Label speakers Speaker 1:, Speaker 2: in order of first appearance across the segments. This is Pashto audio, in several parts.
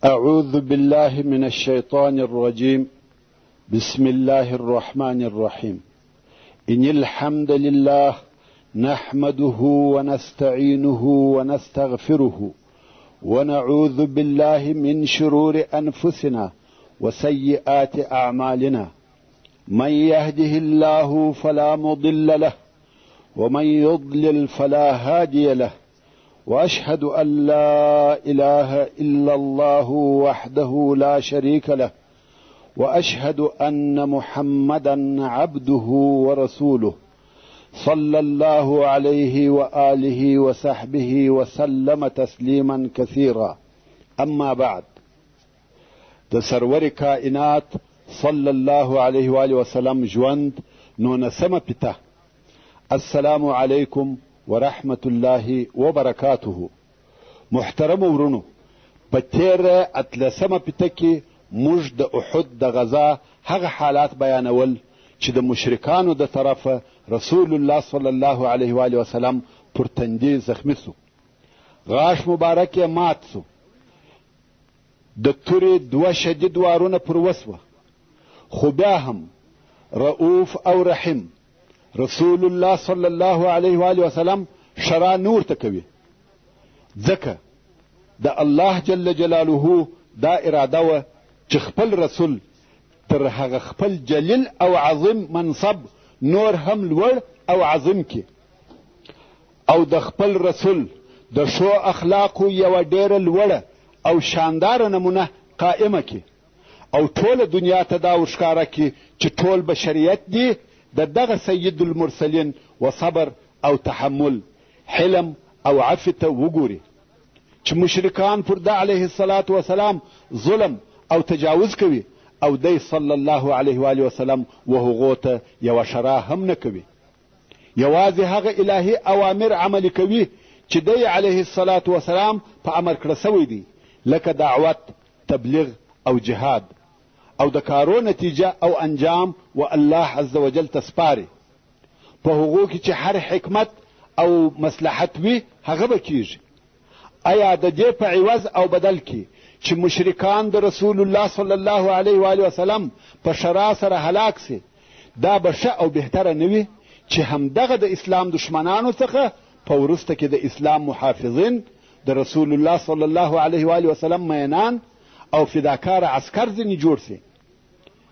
Speaker 1: أعوذ بالله من الشيطان الرجيم. بسم الله الرحمن الرحيم. إن الحمد لله نحمده ونستعينه ونستغفره ونعوذ بالله من شرور أنفسنا وسيئات أعمالنا. من يهده الله فلا مضل له ومن يضلل فلا هادي له، وأشهد أن لا إله إلا الله وحده لا شريك له، وأشهد أن محمدا عبده ورسوله صلى الله عليه وآله وصحبه وسلم تسليما كثيرا. أما بعد، د سرور کائنات صلى الله عليه وآله وسلم ژوند نو نسمه پته. السلام علیکم ورحمت الله وبرکاته. محترم ورونو، په تیره اتلسمه پته کې موږ د احد د غزا هغه حالات بیانول چې د مشرکانو د طرفه رسول الله صلی الله علیه و آله وسلم پر تندي زخمی سو، غاښ مبارک یې مات سو، د تورې دوه شدید وارونه پر وسوه، خو بیا هم رؤوف او رحیم رسول الله صلی الله علیه و آله وسلم شرع نور ته کوي، ځکه د الله جل جلاله دا اراده وه چې خپل رسول تر هغه خپل جلیل او عظیم منصب نور هم لوړ او عظیم کی، او د خپل رسول د ښو اخلاقو یوه ډیره لوړه او شانداره نمونه قائمه کی، او ټوله دنیا ته دا ورښکاره کی چې ټول بشریت دی د دغه سید المرسلین و صبر او تحمل، حلم او عفو ته وګوري چې مشرکان پر ده علیه الصلاة والسلام ظلم او تجاوز کوي، او دی صلی الله علیه و آله وسلم و هغو ته یوه شرع هم نه کوي، یوازې هغه الهي اوامر عملي کوي چې دی علیه الصلاة والسلام په امر کړه سوی دی، لکه دعوت، تبلیغ او جهاد، او د کارو نتیجه او انجام و الله عز وجل تسپاري. په هغو کې چې هر حکمت او مصلحت وي هغه به کیږي. آیا د دې په عوض او بدل کې چې مشرکان د رسول الله صلی الله علیه و آله وسلم په شرع سره هلاک سي، دا به ښه او بهتره نه وي چې همدغه د اسلام دشمنانو څخه په وروسته کې د اسلام محافظین د رسول الله صلی الله علیه و آله وسلم مینان او فداکار عسکر ځینې جوړ سي،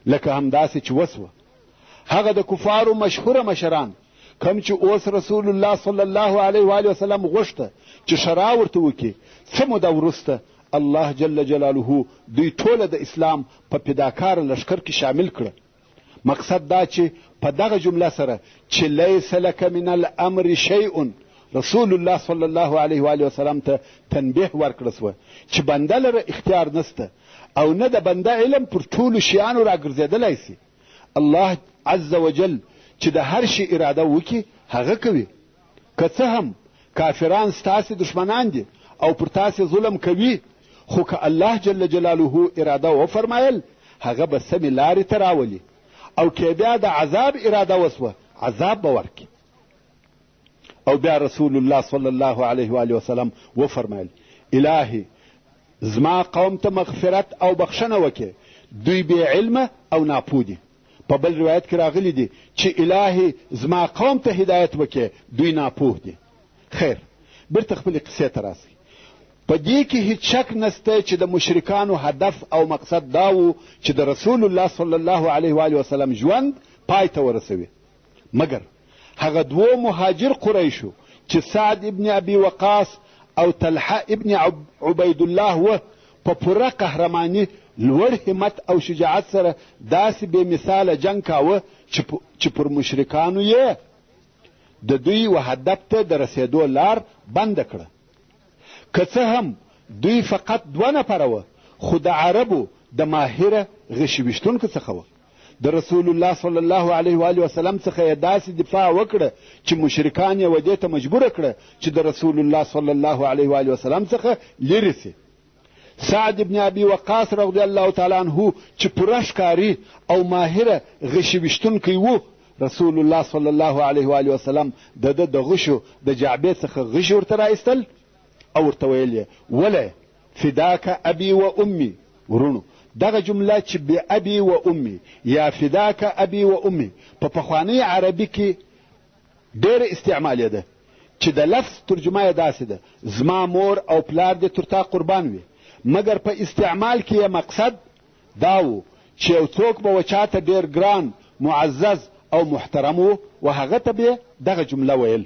Speaker 1: لکه همداسې چې وسوه هغه د کفارو مشهوره مشران کم چې اوس رسول الله صلی الله علیه و آله وسلم غوښته چې شرع ورته وکړي، څه موده وروسته الله جل جلاله دوی ټوله د اسلام په فداکار لښکر کې شامل کړه. مقصد دا چې په دغه جمله سره چې لیس لک من الامر شیء، رسول الله صلی الله علیه و آله وسلم ته تنبیه ورکړه سوه چې بنده لره اختیار نسته، او نه د بنده علم پر ټولو شیانو راګرځېدلی سي. الله عز وجل چې د هر شي اراده وکړي هغه کوي. که څه هم کافران ستاسې دشمنان دي او پر تاسې ظلم کوي، خو که الله جل جلاله اراده وفرمایل هغه به سمې لارې ته راولي، او که بیا د عذاب اراده وسوه عذاب به ورکړي. او بیا رسول الله صلی الله علیه و آله وسلم وفرمایل الهي زما قوم ته مغفرت او بخښنه وکړي، دوی بې علمه او ناپوه دي. په بل روایت کې راغلی دي چې الهي زما قوم ته هدایت وکړي، دوی ناپوه دي. خیر، بیرته خپلې قصې ته راسئ. په دې کې هیڅ شک نسته چې د مشرکانو هدف او مقصد دا و چې د رسول الله صلی الله علیه و آله وسلم ژوند پای ته ورسوي، مګر هغه دوه مهاجر قریشو چې سعد ابن ابي وقاص او طلحه ابن عبید الله و په پوره قهرمانی، لوړ همت او شجاعت سره داسې بې مثاله جنګ کاوه چې پر مشرکانو یې د دوی و هدف ته د رسېدو لار بنده کړه. که څه هم دوی فقط دوه نفره وه، خو د عربو د ماهره غشي ویشتونکو څخه وه. د رسول الله صلی الله علیه و آله وسلم څخه یې داسې دفاع وکړه چې مشرکان یې ودې ته مجبوره کړه چې د رسول الله صلی الله علیه و آله وسلم څخه لرې سي. سعد ابن ابي وقاص رضی الله تعالی عنه چې پوره ښکاري او ماهره غشي ویشتونکی و، رسول الله صلی الله علیه و آله وسلم د غشو د جعبې څخه غشي ورته راایستل او ورته ویل یې ولی فداک ابي و امي. ورونو دغه جمله چې بی ابي و امي یا فداک ابي و امي په پخواني عربي کې ډېر استعمال ده، چې د لفظ ترجمه یې داسې ده: زما مور او پلار دې تر تا قربان وي. مګر په استعمال کې یې مقصد دا و چې یو څوک به چاته ډېر ګران، معزز او محترم و و هغه ته به دغه جمله ویل.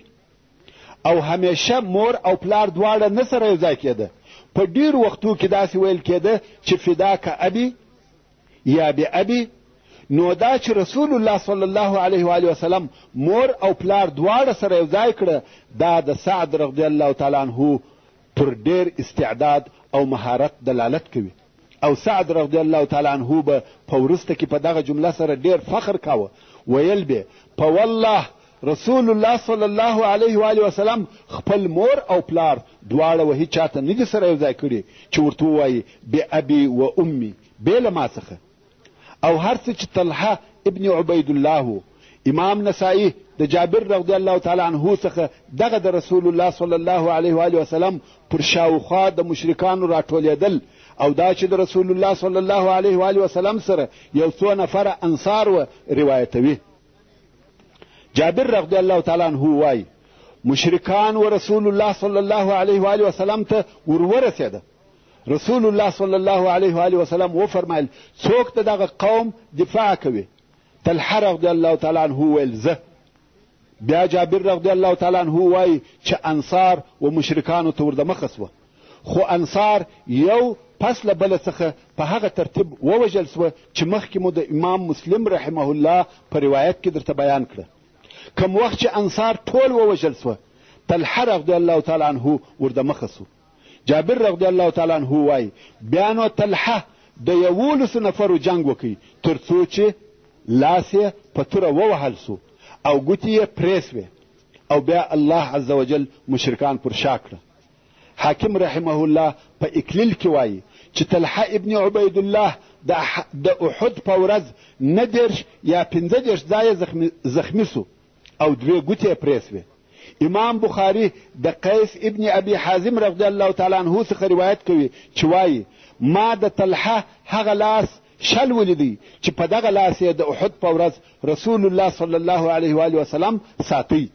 Speaker 1: او همیشه مور او پلار دواړه نه سره یو ځای کېده. په ډېرو وختو کې داسې ویل کېده چې فداک ابي یا بی ابي. نو دا چې رسول الله صلی الله علیه و آله وسلم مور او پلار دواړه سره یو ځای کړه، دا د سعد رضی الله تعالی عنه پر ډېر استعداد او مهارت دلالت کوي. او سعد رضی الله تعالی عنه به په وروسته کې په دغه جمله سره ډېر فخر کاوه. ویل به په والله رسول الله صلی الله علیه و آله وسلم خپل مور او پلار دواړه وهي چاته نه دي سره یو ځای کړي چې ورته ووایي بی ابي و امي بې له ما څخه. او هر څه چې طلحه ابن عبید الله امام نسائی د جابر رضی الله تعالی عنه څخه دغه د رسول الله صلی الله علیه و آله وسلم پر شاوخوا د مشرکانو راټولېدل، او دا چې د رسول الله صلی الله علیه و آله وسلم سره یو څو نفره انصار و روایتوي. جابر رضی الله تعالی عنه وایي مشرکان و رسول الله صلی الله علیه و آله وسلم ته ورورسېده. رسول الله صلی الله علیه و آله وسلم وفرمایل څوک د دغه قوم دفاع کوي؟ طلحه رضی الله تعالی عنه ویل زه. بیا جابر رضی الله تعالی عنه وایي چې انصار و مشرکانو ته وردمخه سوه، خو انصار یو پس له بله څخه په هغه ترتیب ووژل سوه چې مخکې مو د امام مسلم رحمه الله په روایت کې درته بیان کړه. کم وخت چې انصار ټول ووژل سوه، طلحه رضی الله تعالی عنه وردمخه سو. جابر رضی الله تعالی عنه وایي بیا نو طلحه د 11 نفرو جنګ وکړي تر څو چې لاس یې په توره ووهل سو او ګوتې یې پرې سوې، او بیا الله عز وجل مشرکان پر شا کړه. حاکم رحمه الله په اکلیل کې وایي چې طلحه ابن عبید الله د احد په ورځ 19 یا 15 ځایه زخمی سو او 2 ګوتې یې پرې سوې. امام بخاری د قیس ابن ابي حازم رضی الله تعالی عنه څخه روایت کوي چې وایي ما د طلحه هغه لاس شل ولیدی چې په دغه لاس یې د احد په ورځ رسول الله صلی الله علیه و آله وسلم ساتي.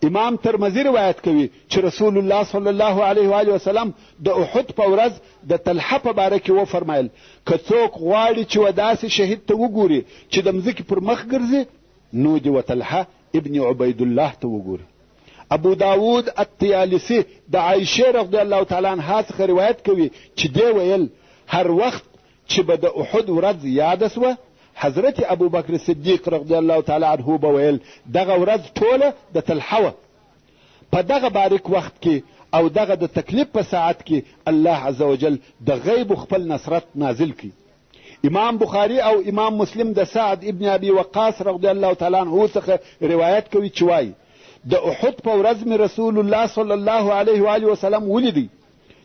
Speaker 1: امام ترمذی روایت کوي چې رسول الله صلی الله علیه و آله وسلم د احد په ورځ د طلحه په باره کې وفرمایل که څوک غواړي چې وداسې شهید ته وګوري چې د مځکې پر مخ ګرځي نو دې و طلحه ابن عبید الله ته وګوري. ابو داود الطیالسی د عایشه رضی الله تعالی عنها څخه روایت کوي چې دی ویل هر وخت چې به د احد ورځ یاد سوه حضرت ابو بکر صدیق رضی الله تعالی عنه به ویل دغه ورځ ټوله د طلحه وه. په دغه باریک وخت کې او دغه د تکلیف په ساعت کې الله عز وجل د غیب خپل نصرت نازل کړي. امام بخاری او امام مسلم د سعد ابن ابي وقاص رضی الله تعالی عنه څخه روایت کوي چې وایي د احد په ورځ مې رسول الله صلی الله علیه و آله وسلم ولیدی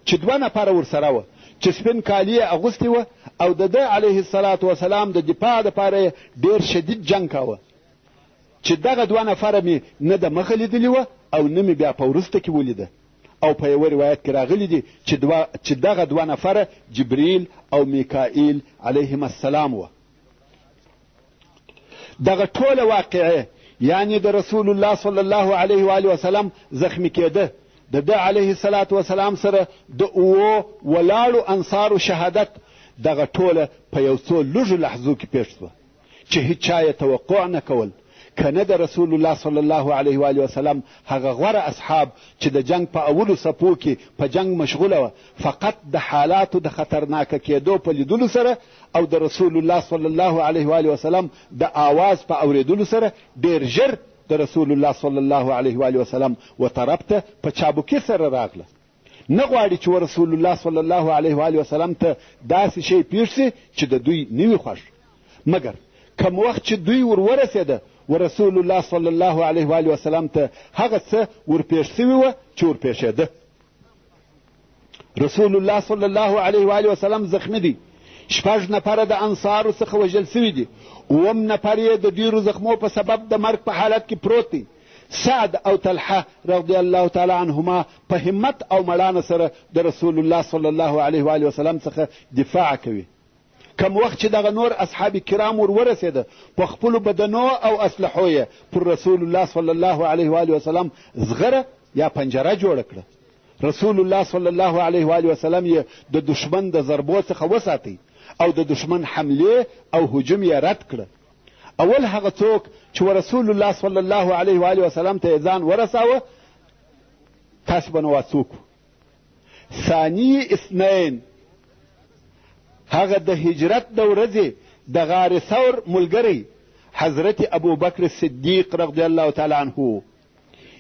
Speaker 1: چې 2 نفره ورسره وه چې سپین کالي یې اغوستي وه او د ده علیه الصلاة وسلام د دفاع دپاره یې ډېر شدید جنګ کاوه چې دغه 2 نفره مې نه د مخه لیدلي وه او نه مې بیا په وروسته کې ولیده. او په یوه روایت کې راغلی دي چې دغه 2 نفره جبریل او میکائیل علیهم السلام وه. دغه ټوله واقعه یعنی د رسول الله صلی الله علیه و آله وسلم زخمی کېده د ده علیه الصلاة وسلام سره د 7 ولاړو انصارو شهادت دغه ټوله په یو څو لږو لحظو کې پېښ شوه چې هیچ چا یې توقع نه کول که نه د رسول الله صلی الله علیه و آله وسلم هغه غوره اصحاب چې د جنگ په اولو صفو کې په جنگ مشغوله وه فقط د حالاتو د خطرناکه کېدو په لیدلو سره او د رسول الله صلی الله علیه و آله وسلم د آواز په اورېدلو سره ډېر ژر د رسول الله صلی الله علیه و آله وسلم و طرف ته په چابکي سره راغله. نه غواړي چې رسول الله صلی الله علیه و آله وسلم ته داسې شی پیښ شي چې د دوی نه وي خوښ. مګر کم وخت چې دوی ورورسېده ورسول الله صلی الله علیه و آله وسلم ته هغه څه ورپېښ سوي وه چې ورپېښېده. رسول الله صلی الله علیه و آله وسلم زخمی دی. 6 نفره د انصارو څخه وژل سوي دي. 7 نفر یې د ډېرو زخمو په سبب د مرګ په حالت کې پروت دی. سعد او طلحه رضی الله تعالی عنهما په همت او مړانه سره د رسول الله صلی الله علیه و آله وسلم څخه دفاع کوي. کم وخت چې دغه نور اصحاب کرام ورسېده په خپلو بدنو او اسلحو یې پر رسول الله صلی الله علیه و آله وسلم زغره یا پنجره جوړه کړه. رسول الله صلی الله علیه و آله وسلم یې د دشمن د ضربو څخه وساتي او د دشمن حملې او هجوم یې رد کړه. اول هغه څوک چې رسول الله صلی الله علیه و آله وسلم ته ځان ورساوه تاسو به نو څوک. ثانی اثنین هغه د هجرت د ورځې د غار ثور ملګری حضرت ابو بکر صدیق رضی الله تعالی عنه.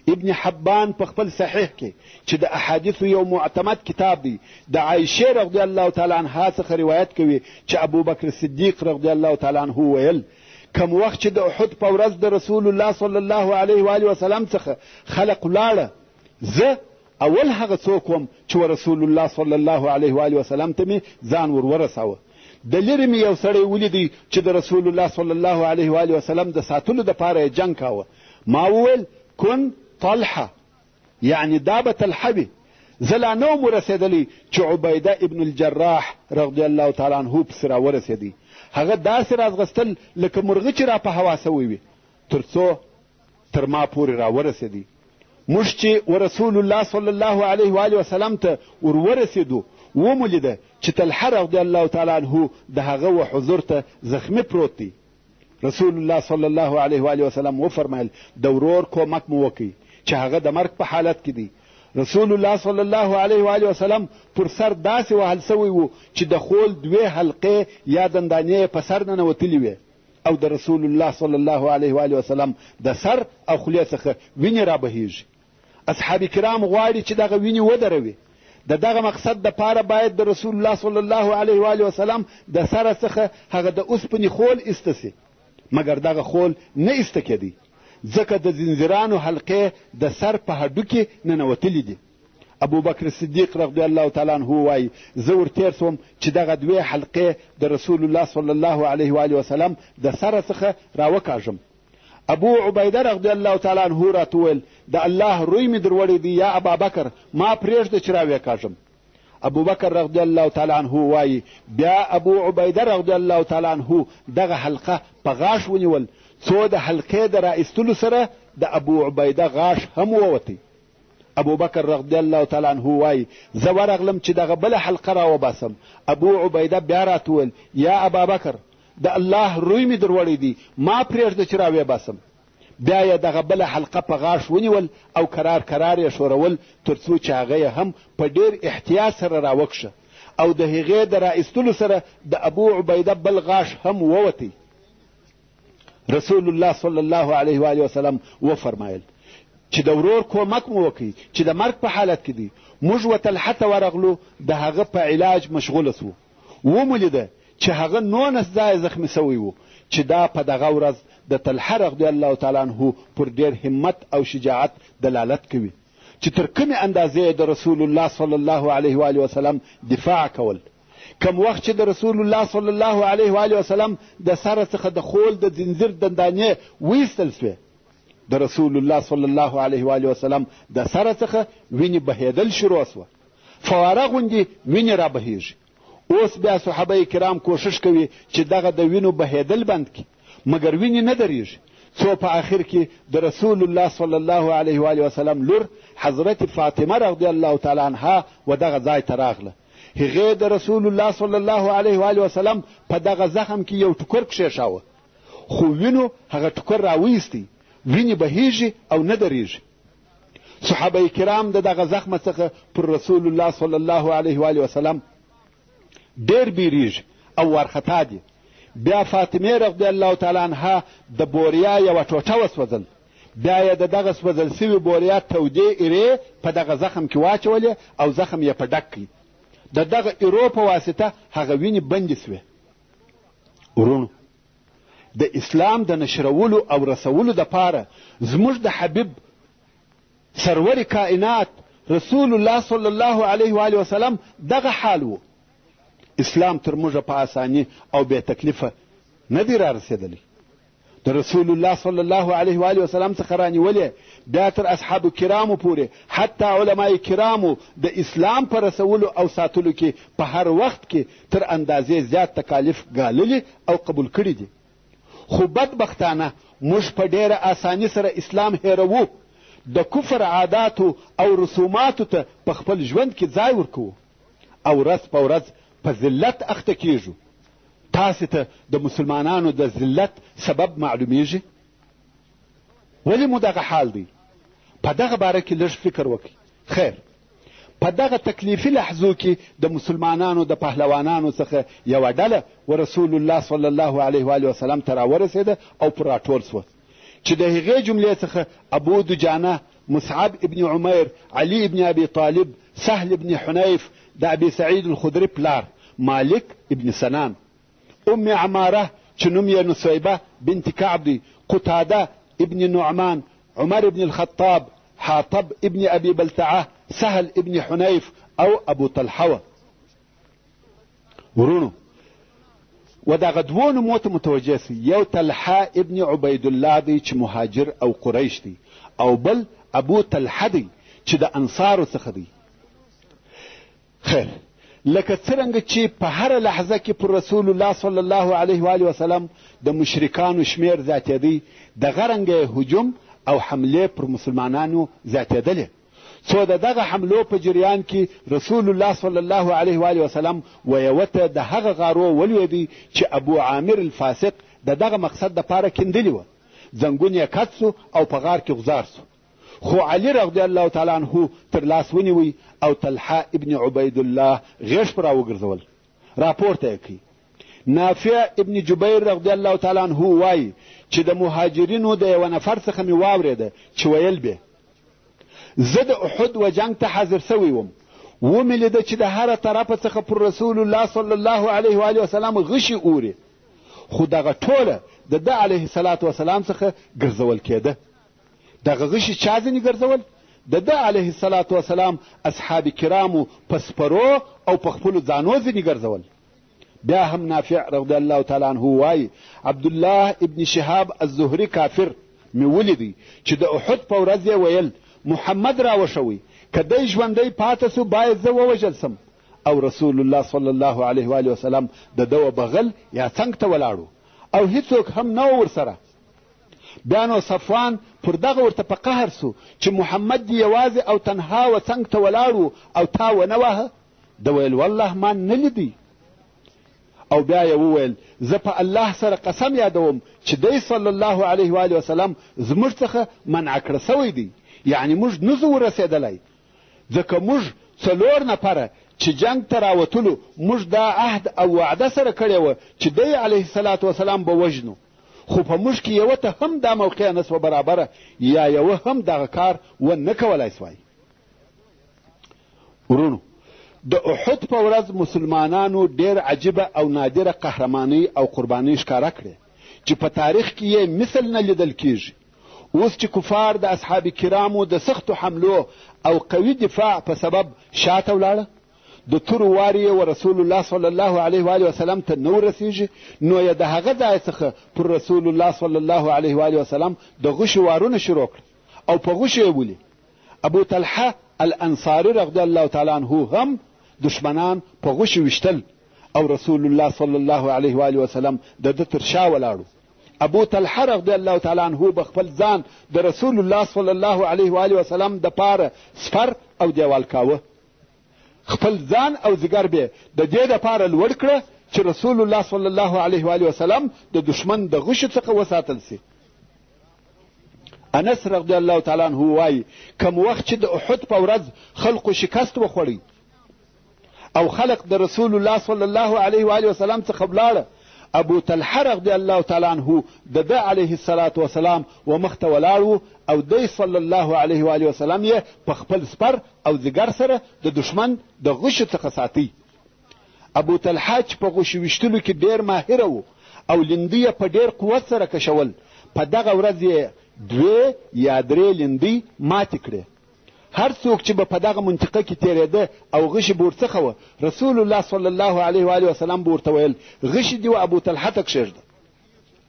Speaker 1: ابن حبان په خپل صحیح کې چې د احادیثو یو معتمد کتاب دی د عایشه رضی الله تعالی عنها څخه روایت کوي چې ابو بکر صدیق رضی الله تعالی عنه ویل کم وخت چې د احد په ورځ د رسول الله صلی الله علیه و آله وسلم څخه خلق ولاړه زه اول هغه څوک وم چې رسول الله صلی الله علیه و آله وسلم ته مې ځان ورساوه. د لرې مې یو سړی ولیدی چې د رسول الله صلی الله علیه و آله وسلم د ساتلو دپاره یې جنګ کاوه. ما وویل کن طلحه یعنی دا به طلحه وي. زه لا نه وم ورسېدلی چې عبیده ابن الجراح رضی الله تعالی عنه پسې راورسېدی. هغه داسې راځغستل لکه مرغه چې را په هوا سوی وي تر څو تر ما پورې راورسېدی. موږ چې ورسول الله صلی الله علیه و آله وسلم ته ورورسېدو ومو لیده چې طلحه رضی الله تعالی عنه د هغه و حضور ته زخمی پروت دی. رسول الله صلی الله علیه و آله وسلم وفرمایل د ورور کومک مو وکړئ چې هغه د مرګ په حالت کې دی. رسول الله صلی الله علیه و آله وسلم پر سر داسې وهل سوی و چې د خول 2 حلقې یا دندانې په سر ننوتلې وې او د رسول الله صلی الله علیه و آله وسلم د سر او خولې څخه وینې رابهیږي. اصحاب کرام غواړي چې دغه وینې ودروي. د دغه مقصد دپاره باید د رسول الله صلی الله علیه و آله وسلم د سره څخه هغه د اوسپنې خول ایسته سي مګر دغه خول نه ایسته کېدی ځکه د زنځیرانو حلقې د سر په هډوکې ننوتلي دي. ابو بکر صدیق رضی الله تعالی عنه وایي زه ورتېر سوم چې دغه 2 حلقې د رسول الله صلی الله علیه و آله وسلم د سره څخه راوکاږم. ابو عبیده رضی الله تعالی عنه راته وویل د الله روی مې دروړی دی یا ابا بکر ما پرېږده چې راویکاږم. ابو بکر رضی الله تعالی عنه وایي بیا ابو عبیده رضی الله تعالی عنه دغه حلقه په غاښ ونیول څو د حلقې د رایستلو سره د ابو عبیده غاښ هم ووتی. ابو بکر رضی الله تعالی عنه وایي زه ورغلم چې دغه بله حلقه راوباسم. ابو عبیده بیا راته وویل یا ابا بکر د الله روی مې دروړی دی ما پرېږده چې راویباسم. بیا یې دغه بله حلقه په غاښ ونیول او کرار یې ښورول تر څو چې هغه یې هم په ډېر احتیاط سره راوکشه او د هغې د رایستلو سره د ابو عبیده بل غاښ هم ووتی. رسول الله صلی الله علیه و آله وسلم وفرمایل چې د ورور کومک مو وکړي چې د مرګ په حالت کې دی. موږ و طلحه ته ورغلو د هغه په علاج مشغوله سو. ومو لیده چې هغه 19 ځایه زخمی سوی و چې دا په دغه ورځ د طلحه رضی الله تعالی عنه پر ډېر همت او شجاعت دلالت کوي چې تر کومې اندازې د رسول الله صلی الله علیه و آله وسلم دفاع کول. کم وخت چې د رسول الله صلی الله علیه و آله وسلم د سره څخه د خول د زنځیر دندانې ویستل سوې د رسول الله صلی الله علیه و آله وسلم د سره څخه وینې بهېدل شروع سوه. فواره غوندې وینې رابهیږي. اوس بیا صحابه کرام کوشش کوي چې دغه د وینو بهېدل بند کړي مګر وینې نه درېږي څو په آخر کې د رسول الله صلی الله علیه و آله وسلم لور حضرت فاطمه رضی الله تعالی عنها و دغه ځای ته راغله. هغې د رسول الله صلی الله علیه و آله وسلم په دغه زخم کې یو ټوکر کښېښاوه خو وینو هغه ټوکر راویستی وینې بهیږي او نه درېږي. صحابه کرام د دغه زخمه څخه پر رسول الله صلی الله علیه و آله وسلم ډېر بیریږي او وارخطا دي. بیا فاطمه رضی الله تعالی عنها د بوریا یوه ټوټه وسوځل. بیا یې د دغه سوځل سوي بوریا تودې ایرې په دغه زخم کې واچولې او زخم یې په ډک کړي. د دغه ایرو په واسطه هغه وینې بندې سوې. ورونو د اسلام د نشرولو او رسولو دپاره زموږ د حبیب سرور کائنات رسول الله صلی الله علیه و آله وسلم دغه حال و. اسلام تر موږ په اساني او بې تکلیفه نه دی را رسېدلی. د رسول الله صلی الله علیه و آله وسلم څخه رانیولې بیا تر اصحاب کرامو پورې حتی علماء کرامو د اسلام پر رسولو او ساتلو کې په هر وخت کې تر اندازې زیات تکالیف ګاللي او قبول کړي دي. خو بدبختانه موږ په ډیره اساني سره اسلام هیروو، د کفر عاداتو او رسوماتو ته په خپل ژوند کې ځای ورکوو او ورځ په ورځ په ذلت اخته کیږو. تاسې ته د مسلمانانو د ذلت سبب معلومیږي؟ ولې مو دغه حال دی؟ په دغه باره کې لږ فکر وکړئ. خیر، په دغه تکلیفي لحظو کې د مسلمانانو د پهلوانانو څخه یوه ډله ورسول الله صلی الله علیه و آله وسلم ته راورسېده او پر راټول سوه، چې د هغې جملې څخه ابو دجانه، مصعب ابن عمیر، علي ابن ابي طالب، سهل ابن حنیف، د ابي سعید الخدري پلار مالک ابن سنان، ام عماره چې نوم یې نصیبه بنت کعب دی، قتاده ابن نعمان، عمر ابن الخطاب، حاطب ابن ابي بلتعه، سهل ابن حنیف او ابو طلحه. ورونو، و دغه دوو نومو ته متوجه سئ. یو طلحه ابن عبید الله دی چې مهاجر او قریش دی، او بل ابو طلحه دی چې د انصارو څخه دی. خیر، لکه څرنګه چې په هر لحظه کې پر رسول الله صلی الله علیه و آله وسلم د مشرکانو شمیر زیاتېدی، دغه رنګه هجوم او حملې پر مسلمانانو زیاتېدلې. څو د دغه حملو په جریان کې رسول الله صلی الله علیه و آله وسلم و یوه ته د هغه غارو ولوېدی چې ابو عامر الفاسق د دغه مقصد دپاره کیندلې وه. زنګون یې کت سو او په غار کې غزار سو. خو علی رضی الله تعالی عنه تر لاس ونیوی او طلحه ابن عبید الله غیږ پر راوګرځول، راپورته یې کړي. نافع ابن جبیر رضی الله تعالی عنه وایي چې د مهاجرینو د یوه نفر څخه مې واورېده چې ویل به زه د احد و جنگ ته حاضر سوی وم، ومې لیده چې د هره طرفه څخه پر رسول الله صلی الله علیه و آله وسلم غشي اوري، خو دغه ټوله د ده علیه الصلاة وسلام څخه ګرځول کېده. دغه غشي چا ځینې ګرځول؟ د ده علیه الصلاة وسلام اصحاب کرامو په سپرو او په خپلو ځانو ځینې ګرځول. بیا هم نافع رضی الله تعالی عنه وایي عبدالله ابن شهاب الزهري کافر مې ولیدی چې د احد په ورځ یې ویل محمد راوښوئ، که دی ژوندی پاته سو باید زه ووژل سم. او رسول الله صلی الله علیه و آله وسلم د ده و بغل یا څنګ ته ولاړو او هیڅوک هم نه و ورسره. بیا نو صفوان پر دغه ورته په قهر سو چې محمد دی یوازې او تنها و څنګ ته ولاړو او تا ونه واهه. ده ویل والله ما نه لیدی. او بیا یې وویل زه په الله سره قسم یادوم چې دی صلی الله علیه و آله وسلم زموږ څخه منع کړه سوی دی، یعنی موږ نه زو ورسېدلی، ځکه موږ څلور نفره چې جنگ ته راوتلو موږ دا عهد او وعده سره کړې وه چې دی علیه الصلاة وسلام به وژنو، خو په موږ کې یوه ته هم دا موقع نه سوه برابره یا یوه هم دغه کار ونه کولی سوای. ورونو، د احد په ورځ مسلمانانو ډېر عجیبه او نادره قهرماني او قرباني ښکاره کړې چې په تاریخ کې یې مثل نه لیدل کیږي. اوس چې کفار د اصحاب کرامو د سختو حملو او قوي دفاع په سبب شاته ولاړه، د تورو وار یې و رسول الله صلی الله علیه و آله وسلم ته نه ورسېږي، نو یې د هغه ځای څخه پر رسول الله صلی الله علیه و آله وسلم د غشو وارونه شروع کړل او په غشو یې ولي. ابو طلحه الانصاري رضی الله تعالی عنه هم دشمنان په غشو ویشتل او رسول الله صلی الله علیه و آله وسلم د ده تر شا ولاړو. ابو طلحه رضی الله تعالی عنه به خپل ځان د رسول الله صلی الله علیه و آله وسلم د پاره سپر او دیوال کاوه. خپل ځان او ځیګر به د دې دپاره لوړ کړه چې رسول الله صلی الله علیه و آله وسلم د دشمن د غشو څخه وساتل سي. انس رضی الله تعالی عنه وایي کوم وخت چې د احد په ورځ خلقو شکست وخوړی او خلق د رسول الله صلی الله علیه و آله وسلم څخه ولاړه، ابو طلحه رضی الله تعالی عنه د ده علیه الصلاة وسلام و مخته ولاړ او دی صلی الله علیه و آله وسلم یې په خپل سپر او ځیګر سره د دشمن د غشو څخه ساتي. ابو طلحه چې په غشو ویشتلو کې ډېر ماهره و او لیندي یې په ډېر قوت سره کشول، په دغه ورځ یې 2 یا 3 لیندۍ ماتې کړې. هر څوک چې به په دغه منطقه کې تېرېده او غشي به ورڅخه وه، رسول الله صلی الله علیه و آله وسلم به ورته ویل غشي دې و ابو طلحه ته کښېږده.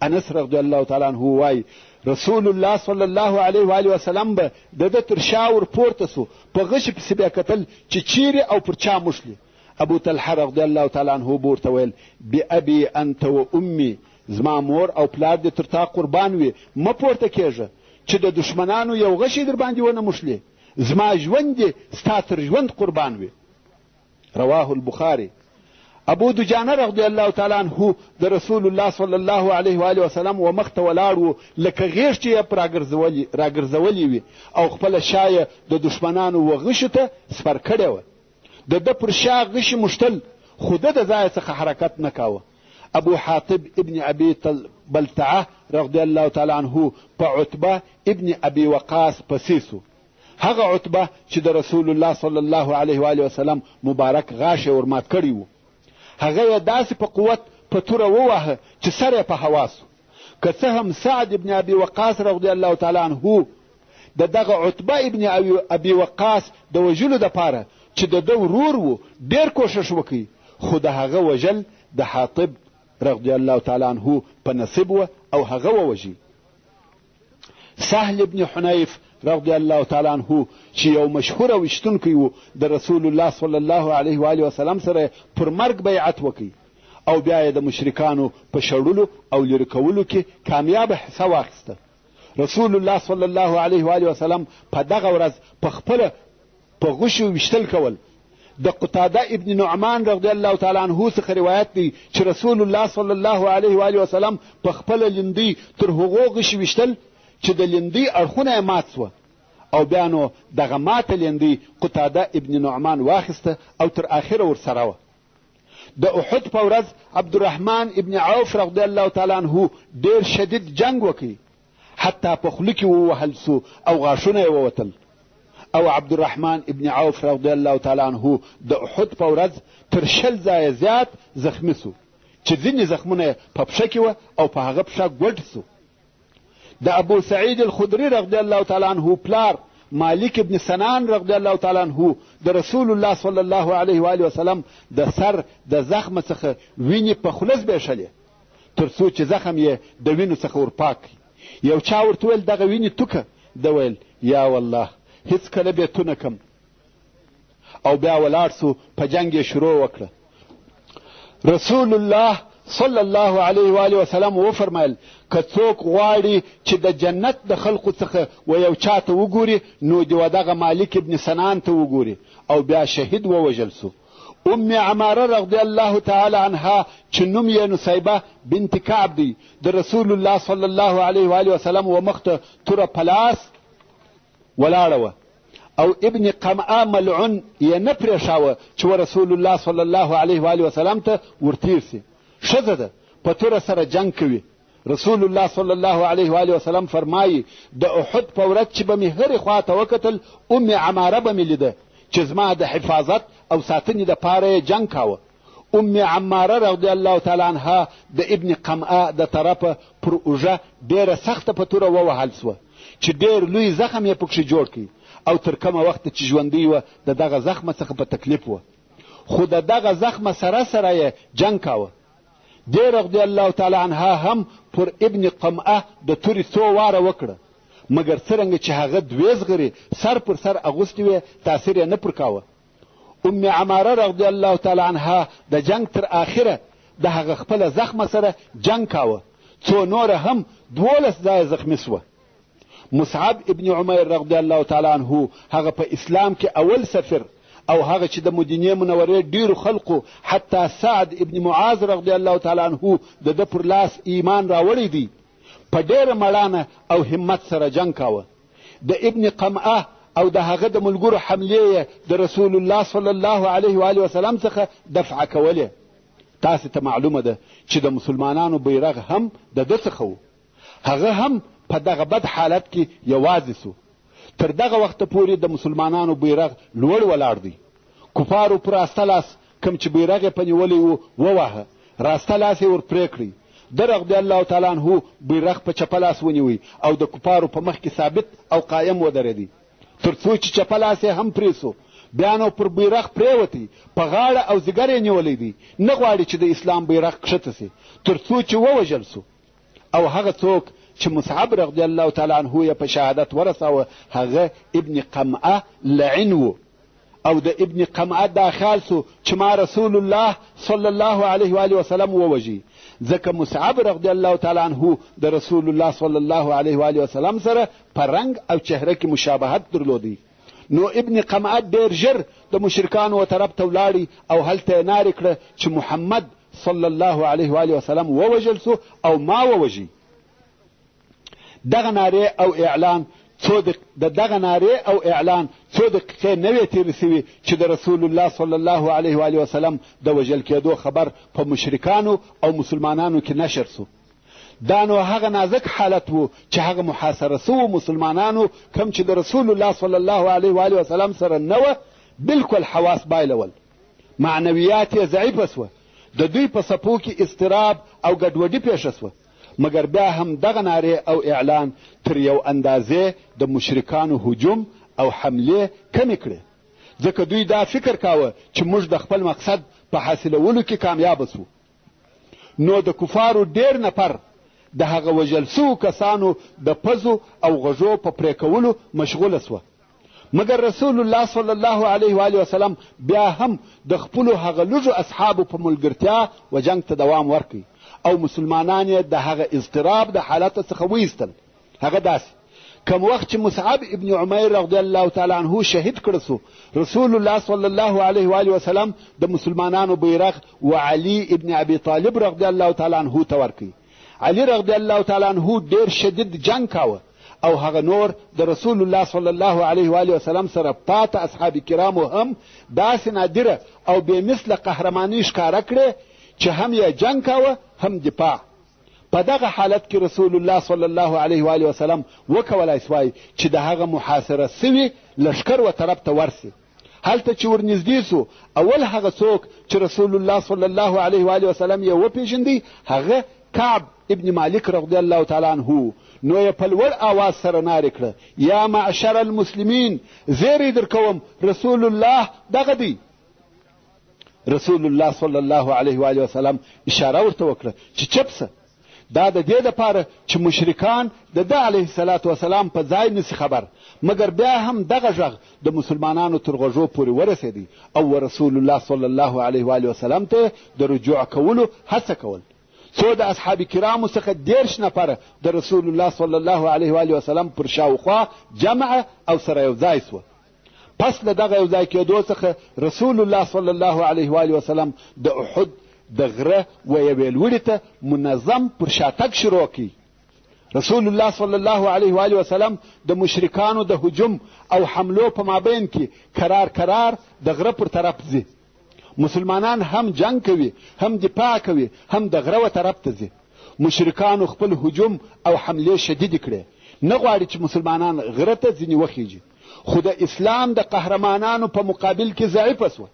Speaker 1: انس رضی الله تعالی عنه وایي رسول الله صلی الله علیه و آله وسلم به د ده تر شا ور پورته سو په غشي پسې بیا کتل چې چیرې او پر چا مشلي. ابو طلحه رضی الله تعالی عنه به ورته ویل بأبي انت و امي زما مور او پلار دې تر تا قربان وي مه پورته کېږه چې د دشمنانو یو غشي در باندې ونه مشلي زما ژوند دې ستا تر ژوند قربان وي. رواه البخاري. ابو دجانه رضی الله تعالی عنه د رسول الله صلی الله علیه و آله وسلم و مخته ولاړ و لکه غیږ چې یې راګرځولې وي او خپله شایه د دشمنانو و غشو ته سپر کړې وه. د ده پر شا غشي مشتل خو ده د ځایه څخه حرکت نه کاوه. ابو حاطب ابن ابي بلتعه رضی الله تعالی عنه په عتبه ابن ابي وقاص پسې سو. هغه عتبه چې د رسول الله صلی الله علیه و آله وسلم مبارک غاښ یې ورمات کړی و. هغه یې داسې په قوت په توره وواهه چې سر یې په هوا سو. که څه هم سعد ابن ابي وقاص رضی الله تعالی عنه د دغه عتبه ابن ابي وقاص د وژلو دپاره چې د ده ورور و ډېر کوښښ وکړي خو د هغه وژل د حاطب رضی الله تعالی عنه په نصیب و او هغه ووژي. سهل ابن حنیف رضی الله تعالی عنه چې یو مشهوره ویشتونکی و د رسول الله صلی الله علیه و آله وسلم سره پر مرګ بیعت وکړي او بیا یې د مشرکانو په شړلو او لرې کولو کې کامیابه حصه واخیسته. رسول الله صلی الله علیه و آله وسلم په دغه ورځ په خپله په غشو ویشتل کول. د قتاده ابن نعمان رضی الله تعالی عنه څخه روایت دی چې رسول الله صلی الله علیه و آله وسلم په خپله لیندۍ تر هغو غشي ویشتل چې د لیندۍ اړخونه یې مات سوه او بیا نو دغه ماته لیندۍ قتاده ابن نعمان واخیسته او تر آخره ورسره وه. د احد په ورځ عبدالرحمن ابن عوف رضی الله تعالی عنه ډېر شدید جنگ وکړي حتی په خوله کې ووهل سو او غاښونه یې ووتل. او عبدالرحمن ابن عوف رضی الله تعالی عنه د احد په ورځ تر 60 ځایه زیات زخمی سو چې ځینې زخمونه یې په پښه کې وه او په هغه پښه ګوډ سو. د ابو سعید الخدري رضی الله تعالی عنه پلار مالک ابن سنان رضی الله تعالی عنه د رسول الله صلی الله علیه و آله وسلم د سر د زخم څخه وینې په خوله زبېښلې تر څو چې زخم یې د وینو څخه ورپاک. یو چا ورته ویل دغه وینې توکه ده ویل یا والله هیڅ کله به تو نه کم او بیا ولاړ سو په جنگ یې شروع وکړه. رسول الله صلی الله علیه و آله وسلم وفرمایل که څوک غواړي چې د جنت د خلقو څخه و یو چا ته وګوري نو د دغه مالک ابن سنان ته وګوري او بیا شهید ووژل سو. ام عماره رضی الله تعالی عنها چې نوم یې نصیبه بنت کعب دی د رسول الله صلی الله علیه و آله وسلم و مخته توره په لاس ولاړه وه او ابن قمعه ملعون یې نه پرېښاوه چې رسول الله صلی الله علیه و آله وسلم ته ورتیر سي. ښځه ده په توره سره جنگ کوي. رسول الله صلی الله علیه و آله وسلم فرمایي د احد په ورځ چې به مې هرې خوا ته وکتل ام عماره به مې لیده چې زما د حفاظت او ساتنې دپاره یې جنگ کاوه. ام عماره رضی الله تعالی عنها د ابن قمعه د طرفه پر اوږه ډېره سخته په توره ووهل سوه چې ډېر لوی زخم یې پکښې جوړ کړي او تر کومه وخته چې ژوندۍ وه د دغه زخمه څخه په تکلیف وه خو د دغه زخمه سره سره یې جنگ کاوه. دې رضی الله تعالی عنها هم پر ابن قمعه د تورې څو واره وکړه مګر څرنګه چې هغه دوې زغرې سر پر سر اغوستې وې تاثیر یې نه پر کاوه. ام عماره رضی الله تعالی عنها د جنگ تر آخره د هغه خپله زخمه سره جنگ کاوه څو نوره هم 12 ځایه زخمي سوه. مصعب ابن عمیر رضی الله تعالی عنه هغه په اسلام کې اول سفیر او هغه چې د مدینې منورې ډیرو خلقو حتی سعد ابن معاذ رضی الله تعالی عنه د ده پر لاس ایمان راوړی دی په ډیره مړانه او همت سره جنگ کاوه. د ابن قمعه او د هغه د ملګرو حملې د رسول الله صلی الله علیه و آله وسلم څخه دفع کولې. تاسو ته معلومه ده چې د مسلمانانو بیرغ هم د ده څخه و. هغه هم په دغه بد حالت کې یوازې سو. تر دغه وخته پورې د مسلمانانو بیرغ لوړ ولاړ دی. کفارو پر راسته لاس کوم چې بیرغ یې په نیولی و وواهه راسته لاس یې ور پرې کړی. ده رضی الله تعالی عنه بیرغ په چپه لاس ونیوی او د کفارو په مخ کې ثابت او قایم ودرېدی تر څو چې چپه لاس یې هم پرې سو. بیا نو پر بیرغ پرېوتی په غاړه او ځیګر یې نیولی دی نه غواړي چې د اسلام بیرغ کښته سي تر څو چې ووژل سو. او هغه څوک چې مصعب رضی الله تعالی عنه یې په شهادت ورساوه هغه ابن قمعه لعن و او د ابن قمعه دا خیال سو چې ما رسول الله صلی الله علیه و آله وسلم ووژي، ځکه مصعب رضی الله تعالی عنه د رسول الله صلی الله علیه و آله وسلم سره په رنګ او چهره کې مشابهت درلودی. نو ابن قمعه ډېر ژر د مشرکانو طرف ته ولاړی او هلته یې نارې کړه چې محمد صلی الله علیه و آله وسلم ووژل سو او ما ووژي. دغه نارې او اعلان څو دقیقې نه وې تېرې سوي چې د رسول الله صلی الله علیه و آله وسلم د وژل کېدو خبر په مشرکانو او مسلمانانو کې نشر سو. دا نو هغه نازک حالت و چې هغه محاصره سوو مسلمانانو کم چې د رسول الله صلی الله علیه و آله وسلم سره نه وه بلکل حواس بایلول، معنویات یې ضعیفه سوه، د دوی په څپو کې اضطراب او ګډوډي پیښه سوه. مګر بیا هم دغه نارې او اعلان تر یو اندازې د مشرکانو هجوم او حملې کمې کړې، ځکه دوی دا فکر کاوه چې موږ د خپل مقصد په حاصلولو کې کامیابه سو. نو د کفارو ډېر نفر د هغه وژل سوو کسانو د پزو او غږو په پرې کولو مشغوله سوه. مګر رسول الله صلی الله علیه و آله وسلم بیا هم د خپلو هغه لږو اصحابو په ملګرتیا و جنګ ته دوام ورکړي او مسلمانان یې د هغه اضطراب د حالت څخه وایستل. هغه داسې کم وخت چې مصعب ابن عمیر رضی الله تعالی عنه شهید کړه سو، رسول الله صلی الله علیه و آله وسلم د مسلمانانو بیرغ و علی ابن ابي طالب رضی الله تعالی عنه ته ورکړي. علی رضی الله تعالی عنه ډېر شدید جنگ کاوه او هغه نور د رسول الله صلی الله علیه و آله وسلم سره پاته اصحاب کرامو هم داسې نادره او بې مثله قهرماني ښکاره کړې چې هم یې جنگ کاوه هم دفاع. په دغه حالت کې رسول الله صلی الله علیه و آله وسلم وکولای سوای چې د هغه محاصره سوي لښکر و طرف ته ورسي. هلته چې ورنږدې سو اول هغه څوک چې رسول الله صلی الله علیه و آله وسلم یې وپېژندی هغه کعب ابن مالک رضی الله تعالی عنه. نو یې په لوړ آواز سره نارې کړه یا معشر المسلمین، زیری در کوم رسول الله دغه دی. رسول الله صلی الله علیه و آله وسلم اشاره ورته وکړه چې چپ سه. دا د دې دپاره چې مشرکان د ده علیه الصلاة وسلام په ځای نسي خبر. مګر بیا هم دغه غږ د مسلمانانو تر غوږو پورې ورسېدی او رسول الله صلی الله علیه و آله وسلم ته د رجوع کولو هڅه کول. څو د اصحاب کرامو څخه 10 نفره د رسول الله صلی الله علیه و آله وسلم پر شاوخوا جمع او سره یو ځای سوه. پس له دغه یو ځای کېدو څخه رسول الله صلی الله علیه و آله وسلم د احد د غره و یوې لوړې ته منظم پر شاتګ شروع کړي. رسول الله صلی الله علیه و آله وسلم د مشرکانو د هجوم او حملو په مابین کې کرار د غره پر طرف ځي. مسلمانان هم جنگ کوي، هم دفاع کوي، هم د غره و طرف ته ځي. مشرکانو خپل هجوم او حملې شدید کړي، نه غواړي چې مسلمانان غره ته ځینې وخیږي. خو د اسلام د قهرمانانو په مقابل کې ضعیفه سوه.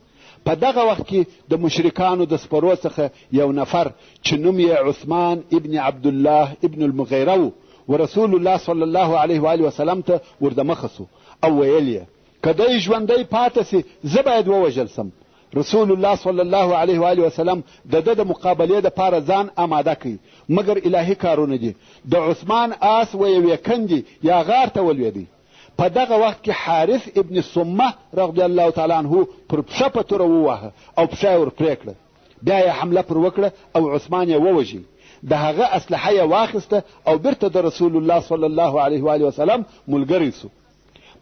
Speaker 1: په دغه وخت کې د مشرکانو د سپرو څخه یو نفر چې نوم یې عثمان ابن عبدالله ابن المغیره و ورسول الله صلی الله علیه و آله وسلم ته وردمخه سو او ویل یې که دی ژوندی پاته سي زه باید ووژل سم. رسول الله صلی الله علیه و آله وسلم د ده د مقابلې دپاره ځان آماده کوي، مګر الهي کارونه دي. د عثمان آس و یوې کندې یا غار ته ولوېدی. په دغه وخت کې حارث ابن سمه رضی الله تعالی عنه پر پښه په توره وواهه او پښه یې ور پرې کړه. بیا یې حمله پر وکړه او عثمان یې ووژي. د هغه اسلحه یې واخیسته او بیرته د رسول الله صلی الله علیه و آله وسلم ملګری سو.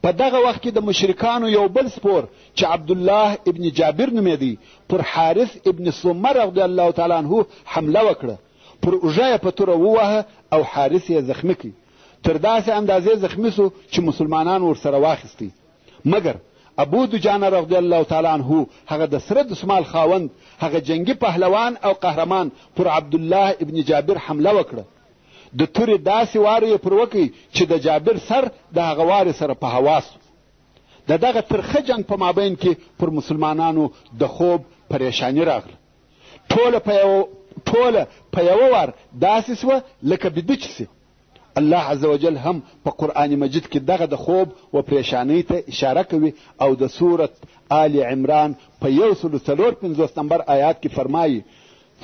Speaker 1: په دغه وخت کې د مشرکانو یو بل سپور چې عبدالله ابن جابر نومېدی پر حارث ابن سمه رضی الله تعالی عنه حمله وکړه. پر اوږه یې په توره وواهه او حارث یې زخمي کړي. تر داسې اندازې زخمي سو چې مسلمانان ورسره واخیستی. مګر ابو دجانه رضی الله تعالی عنه هغه د سره دسمال خاوند، هغه جنگي پهلوان او قهرمان پر عبدالله ابن جابر حمله وکړه. د تورې داسې واره یې پر وکړي چې د جابر سر د هغه وارې سره په هوا سو. د دغه ترخه جنگ په مابین کې پر مسلمانانو د خوب پریشانی راغله. ټوله په یوه وار داسې سوه لکه بیده چې سي. الله عز وجل هم په قرآن مجید کې دغه د خوب و پریشانی ته اشاره کوي او د سورت آل عمران په 154 نمبر آیات کې فرمایي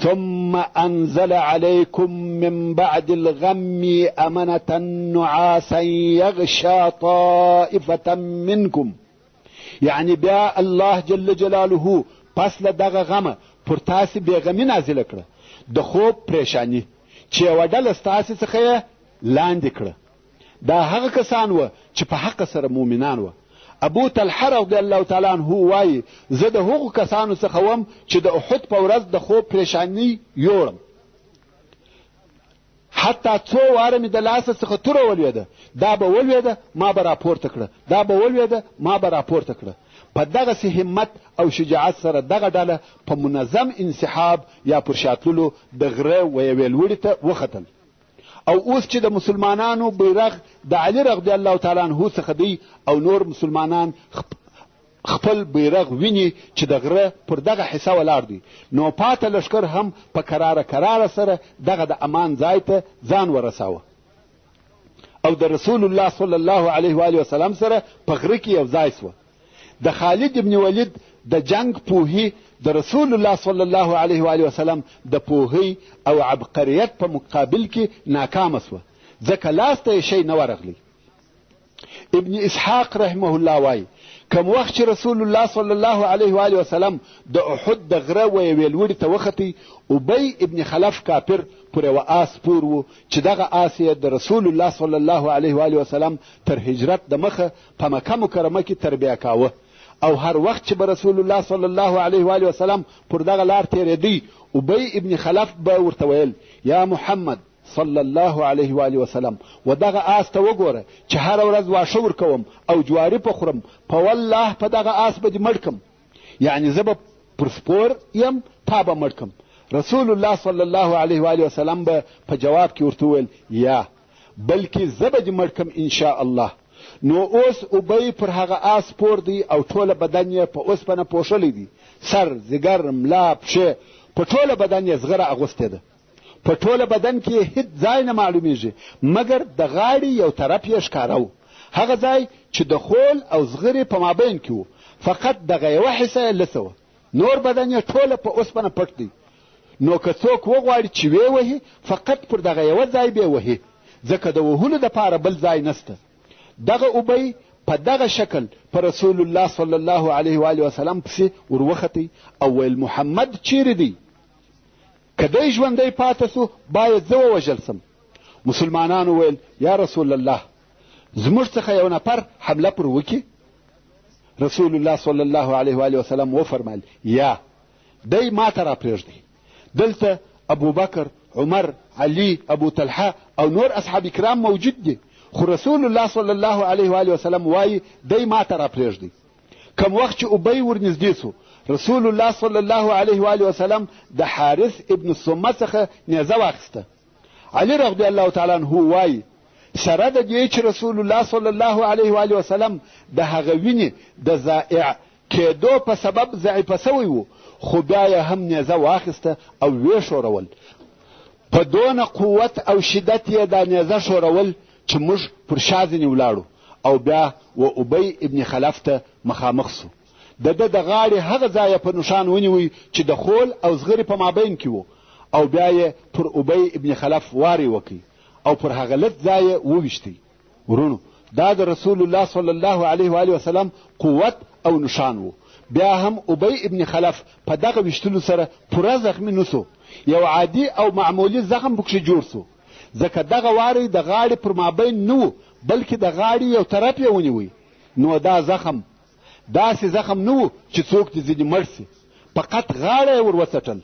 Speaker 1: ثم انزل عليكم من بعد الغم امنة نعاسا يغشى طائفة منكم. یعنی بیا الله جل جلاله پس له دغه غمه پر تاسې بېغمي نازله کړه، د خوب پریشانی چې یوه ډله ستاسې څخه یې لاندې کړه. دا هغه کسان وه چې په حق سره مؤمنان وه. ابو طلحه رضی الله تعالی عنه وایي زه د هغو کسانو څخه وم چې د احد په ورځ د خوب پریشانی یوړم، حتی څو واره مې د لاسه څخه توره ولوېده، دا به ولوېده ما به راپورته کړه، دا به ولوېده ما به راپورته کړه. په دغسې همت او شجاعت سره دغه ډله په منظم انسحاب یا پر شاتللو د غره و یوې لوړې ته وختل. او اوس چې د مسلمانانو بیرغ د علي رضی الله تعالی عنه څخه دی او نور مسلمانان خپل بیرغ ویني چې د غره پر دغه حصه ولاړ دی، نو پاته لشکر هم په کراره سره دغه د امان ځای ته ځان ورساوه او د رسول الله صلی الله علیه و آله وسلم سره په غره کې یو ځای سوه. د خالد ابن ولید د جنگ پوهی د رسول الله صلی الله علیه و آله وسلم د پوهی او عبقریت په مقابل کې ناکامه سوه، ځکه لاسته یې شی نه ورغلی. ابن اسحاق رحمه الله وایي کم وخت چې رسول الله صلی الله علیه و آله وسلم د احد د غره و یوې لوړې ته وختی، ابی ابن خلف کافر پر یوه آس سپور و چې دغه آس یې د رسول الله صلی الله علیه و آله وسلم تر هجرت د مخه په مکه مکرمه کې تربیه کاوه، او هر وخت چې به رسول الله صلی الله علیه و آله وسلم پر دغه لار تېرېدی، ابی ابن خلف به ورته ویل یا محمد صلی الله علیه و آله وسلم و دغه آس ته وګوره چې هره ورځ واښه ورکوم او جواري پخورم، په والله په دغه آس به دې مړ کم، یعنی زه به پر سپور یم تا به مړ کم. رسول الله صلی الله علیه و آله وسلم به په جواب کې ورته وویل یا بلکې زه به دې مړ کم انشاء الله. نو اوس ابی پر هغه آس سپور دی او ټوله بدن یې په اوسپنه پوښلی دی، سر، ځیګر، ملا، پښې، په ټوله بدن یې زغره اغوستې ده. په ټوله بدن کې هیڅ ځای نه معلومیږي مګر د غاړې یو طرف یې ښکاره و، هغه ځای چې د خول او زغرې په مابین کې و، فقط دغه یوه حصه یې لڅه وه، نور بدن یې ټوله په اوسپنه پټ دی. نو که څوک وغواړي چې ویې وهي فقط پر دغه یوه ځای به وهي، ځکه د وهلو دپاره بل ځای نسته. دغه ابی په دغه شکل په رسول الله صلی الله علیه و آله وسلم پسې وروختی او ویل محمد چیرې دی؟ که دی ژوندی پاته سو باید زه ووژل سم. مسلمانانو ویل یا رسول الله زموږ څخه یو نفر حمله پر وکړي؟ رسول الله صلی الله علیه و آله وسلم وفرمایل یا دی ما ته راپرېږدئ، دلته ابوبکر، عمر، علي، ابو طلحه او نور اصحاب کرام موجود دي، خو رسول الله صلی الله علیه و آله وسلم وایي دی ما ته راپرېږدئ. کم وخت چې ابی ورنږدې سو، رسول الله صلی الله علیه و آله وسلم د حارث ابن سمه څخه نیزه واخیسته. علي رضی الله تعالی عنه وایي سره د دې چې رسول الله صلی الله علیه و آله وسلم د هغه وینې د ضایع کېدو په سبب ضعیفه سوی و، خو بیا یې هم نیزه واخیسته او ویې ښورول. په دونه قوت او شدت یې دا نیزه ښورول چې موږ پر شا ځینې ولاړو او بیا و ابی ابن خلف ته مخامخ سو. د ده د غاړې هغه ځای په نشان ونیوی چې د خول او زغرې په مابین کې و، او بیا یې پر ابی ابن خلف وارې وکړي او پر هغه لږ ځای یې وویشتی. ورونو دا د رسول الله صلی الله علیه و آله وسلم قوت او نشان و. بیا هم ابی ابن خلف په دغه ویشتلو سره پوره زخمي نسو، یو عادي او معمولي زخم پکښې جوړ سو، ځکه دغه واری د غاړې پر مابین نه و بلکې د غاړې یو طرف یې ونیوی. نو دا زخم داسې زخم نه و چې څوک دې ځینې مړ سي، فقط غاړه یې ور وڅټل.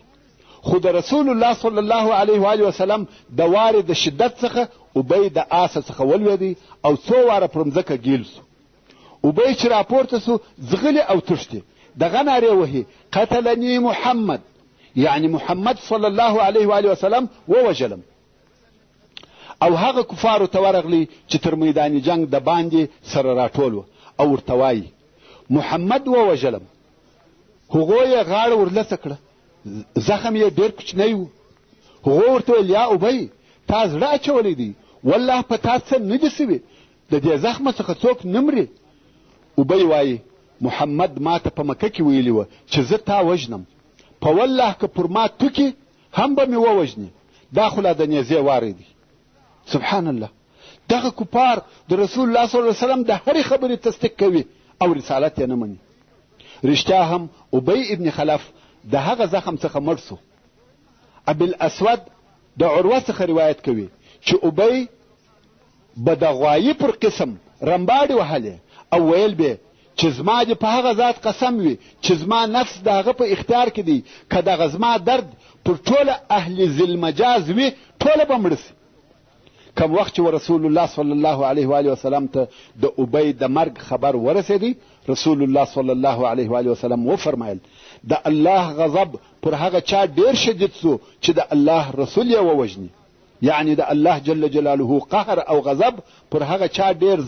Speaker 1: خو د رسول الله صلی الله علیه و آله وسلم د وارې د شدت څخه ابی د آسه څخه ولوېدی او څو واره پر مځکه ګیل سو. ابی چې راپورته سو ځغلي او تښتې، دغه نارې وهي قتلني محمد، یعنی محمد صلی الله علیه و آله وسلم ووژلم. او هغه کفارو ته ورغلی چې تر میدان جنگ د باندې سره راټول و او ورته وایي محمد ووژلم. هغو یې غاړه ورلڅه کړه، زخم یې ډېر کوچنی و. هغو ورته ویل یا ابی تا زړه اچولی دی، والله په تا څه نه دي سوي، د دې زخمه څخه څوک نه مري. ابی وایي محمد ما ته په مکه کې ویلي وه چې زه تا وژنم، په والله که پر ما توکي هم به مې ووژني، دا خو لا د نیزې واری دی. سبحان الله. دغه کفار د رسول الله صلی الله علیه وسلم د هرې خبرې تصدیق کوي او رسالت یې نه مني. رښتیا هم ابی ابن خلف د هغه زخم څخه مړ سو. ابوالاسود د عروه څخه روایت کوي چې ابی به د غوایي پر قسم رمباړې وهلې او ویل به چې زما دې په هغه ذات قسم وي چې زما نفس د هغه په اختیار کې دی، که دغه زما درد پر ټوله اهل ذیلمجاز وي ټوله به مړه سي. کم وخت چې رسول الله صلی الله علیه و آله وسلم ته د ابی د مرګ خبر ورسېدی، رسول الله صلی الله علیه و آله وسلم وفرمایل د الله غضب پر هغه چا ډیر شدید سو چې د الله رسول یې ووژني. یعنی د الله جل جلاله قهر او غضب پر هغه چا ډیر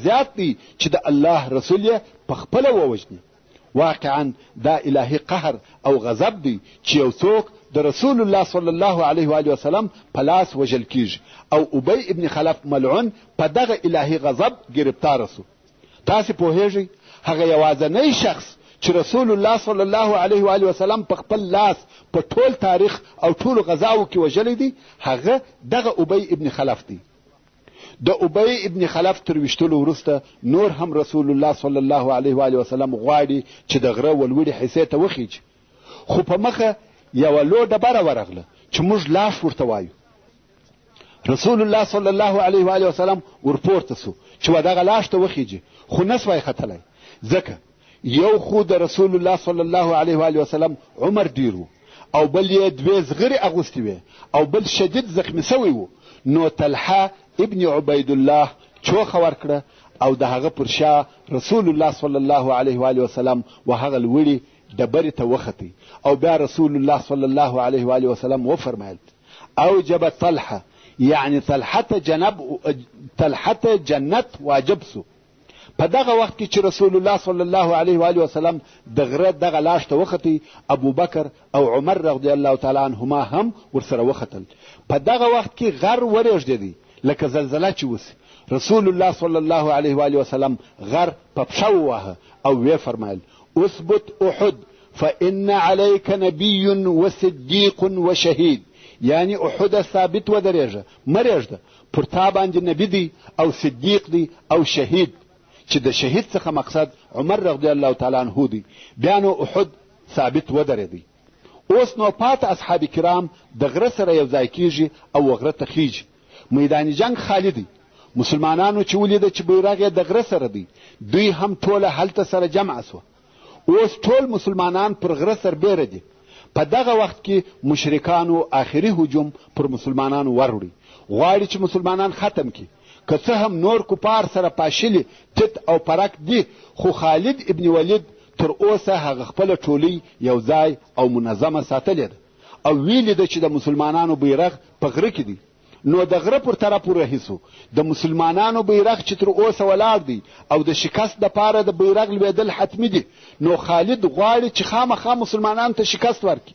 Speaker 1: زیات دی چې د الله رسول یې په خپله ووژني. واقعا دا الهي قهر او غضب دی چې یو څوک د رسول الله صلی الله علیه و آله وسلم په لاس وژل کیږي او ابی ابن خلف ملعون په دغه الهي غضب گرفتار سو. تاسې پوهیږئ هغه یوازینی شخص چې رسول الله صلی الله علیه و آله وسلم په خپل لاس په ټول تاریخ او ټول غزاو کې وژلی دی، هغه دغه ابی ابن خلف دی. د ابی ابن خلف تر ویشتلو وروسته نور هم رسول الله صلی الله علیه و آله وسلم غواړي چې د غره ولوړي حصې ته وخیږي، خو په مخه یوه لو ډبره ورغله چې موږ لاش ورته وایو. رسول الله صلی الله علیه و آله وسلم ورپورته سو چې دغه لاش ته وخیږي، خو نسوای ختلی، ځکه یو خو د رسول الله صلی الله علیه و آله وسلم عمر ډیر و او بل یې دوې زغرې اغوستې وې او بل شدید زخمی سوی و. نو طلحه ابن عبید الله چوخه ورکړه او د هغه پر شا رسول الله صلی الله علیه و آله وسلم و هغه لوړي ډبرې ته وختي او بیا رسول الله صلی الله علیه و آله وسلم وفرمایل اوجب طلحه، یعنی طلحه جنت واجب سو. په دغه وخت کې چې رسول الله صلی الله علیه و آله وسلم د غره دغه لاش ته وختي، ابوبکر او عمر رضی الله تعالی عنهما هم ورسره وختل. په دغه وخت کې غر ورېږدېدی لکه زلزله چې وسي. رسول الله صلی الله علیه و آله وسلم غر په پښه وواهه او ویې فرمایل اثبت احد فان علیک نبی وصدیق وشهید، یعنی احد ثابت ودرېږه مرېږده، پر تا باندې نبی دی او صدیق دی او شهید، چې د شهید څخه مقصد عمر رضی الله تعالی عنه دی. بیا نو احد ثابت ودرېدی. اوس نو پاته اصحاب کرام د غره سره یو ځای کیږي او غره ته خیږي. میدان جنگ خالی دی. مسلمانانو چې ولیده چې بیرغ یې د غره سره دی، دوی هم ټوله هلته سره جمع سوه. اوس ټول مسلمانان پر غره سربیره دي. په دغه وخت کې مشرکانو آخري هجوم پر مسلمانانو وروړي، غواړي چې مسلمانان ختم کړي. که څه هم نور کفار سره پاشلي تت او پرک دي، خو خالد ابن ولید تر اوسه هغه خپله ټولۍ یو ځای او منظمه ساتلې ده او ویلې ده چې د مسلمانانو بیرغ په غره کې دی. نو د غره پر طرف ورهیسو د مسلمانانو بیرغ چې تر اوسه ولاړ دی او د شکست دپاره د بیرغ لوېدل حتمي دي. نو خالد غواړي چې خامخا مسلمانانو ته شکست ورکړي.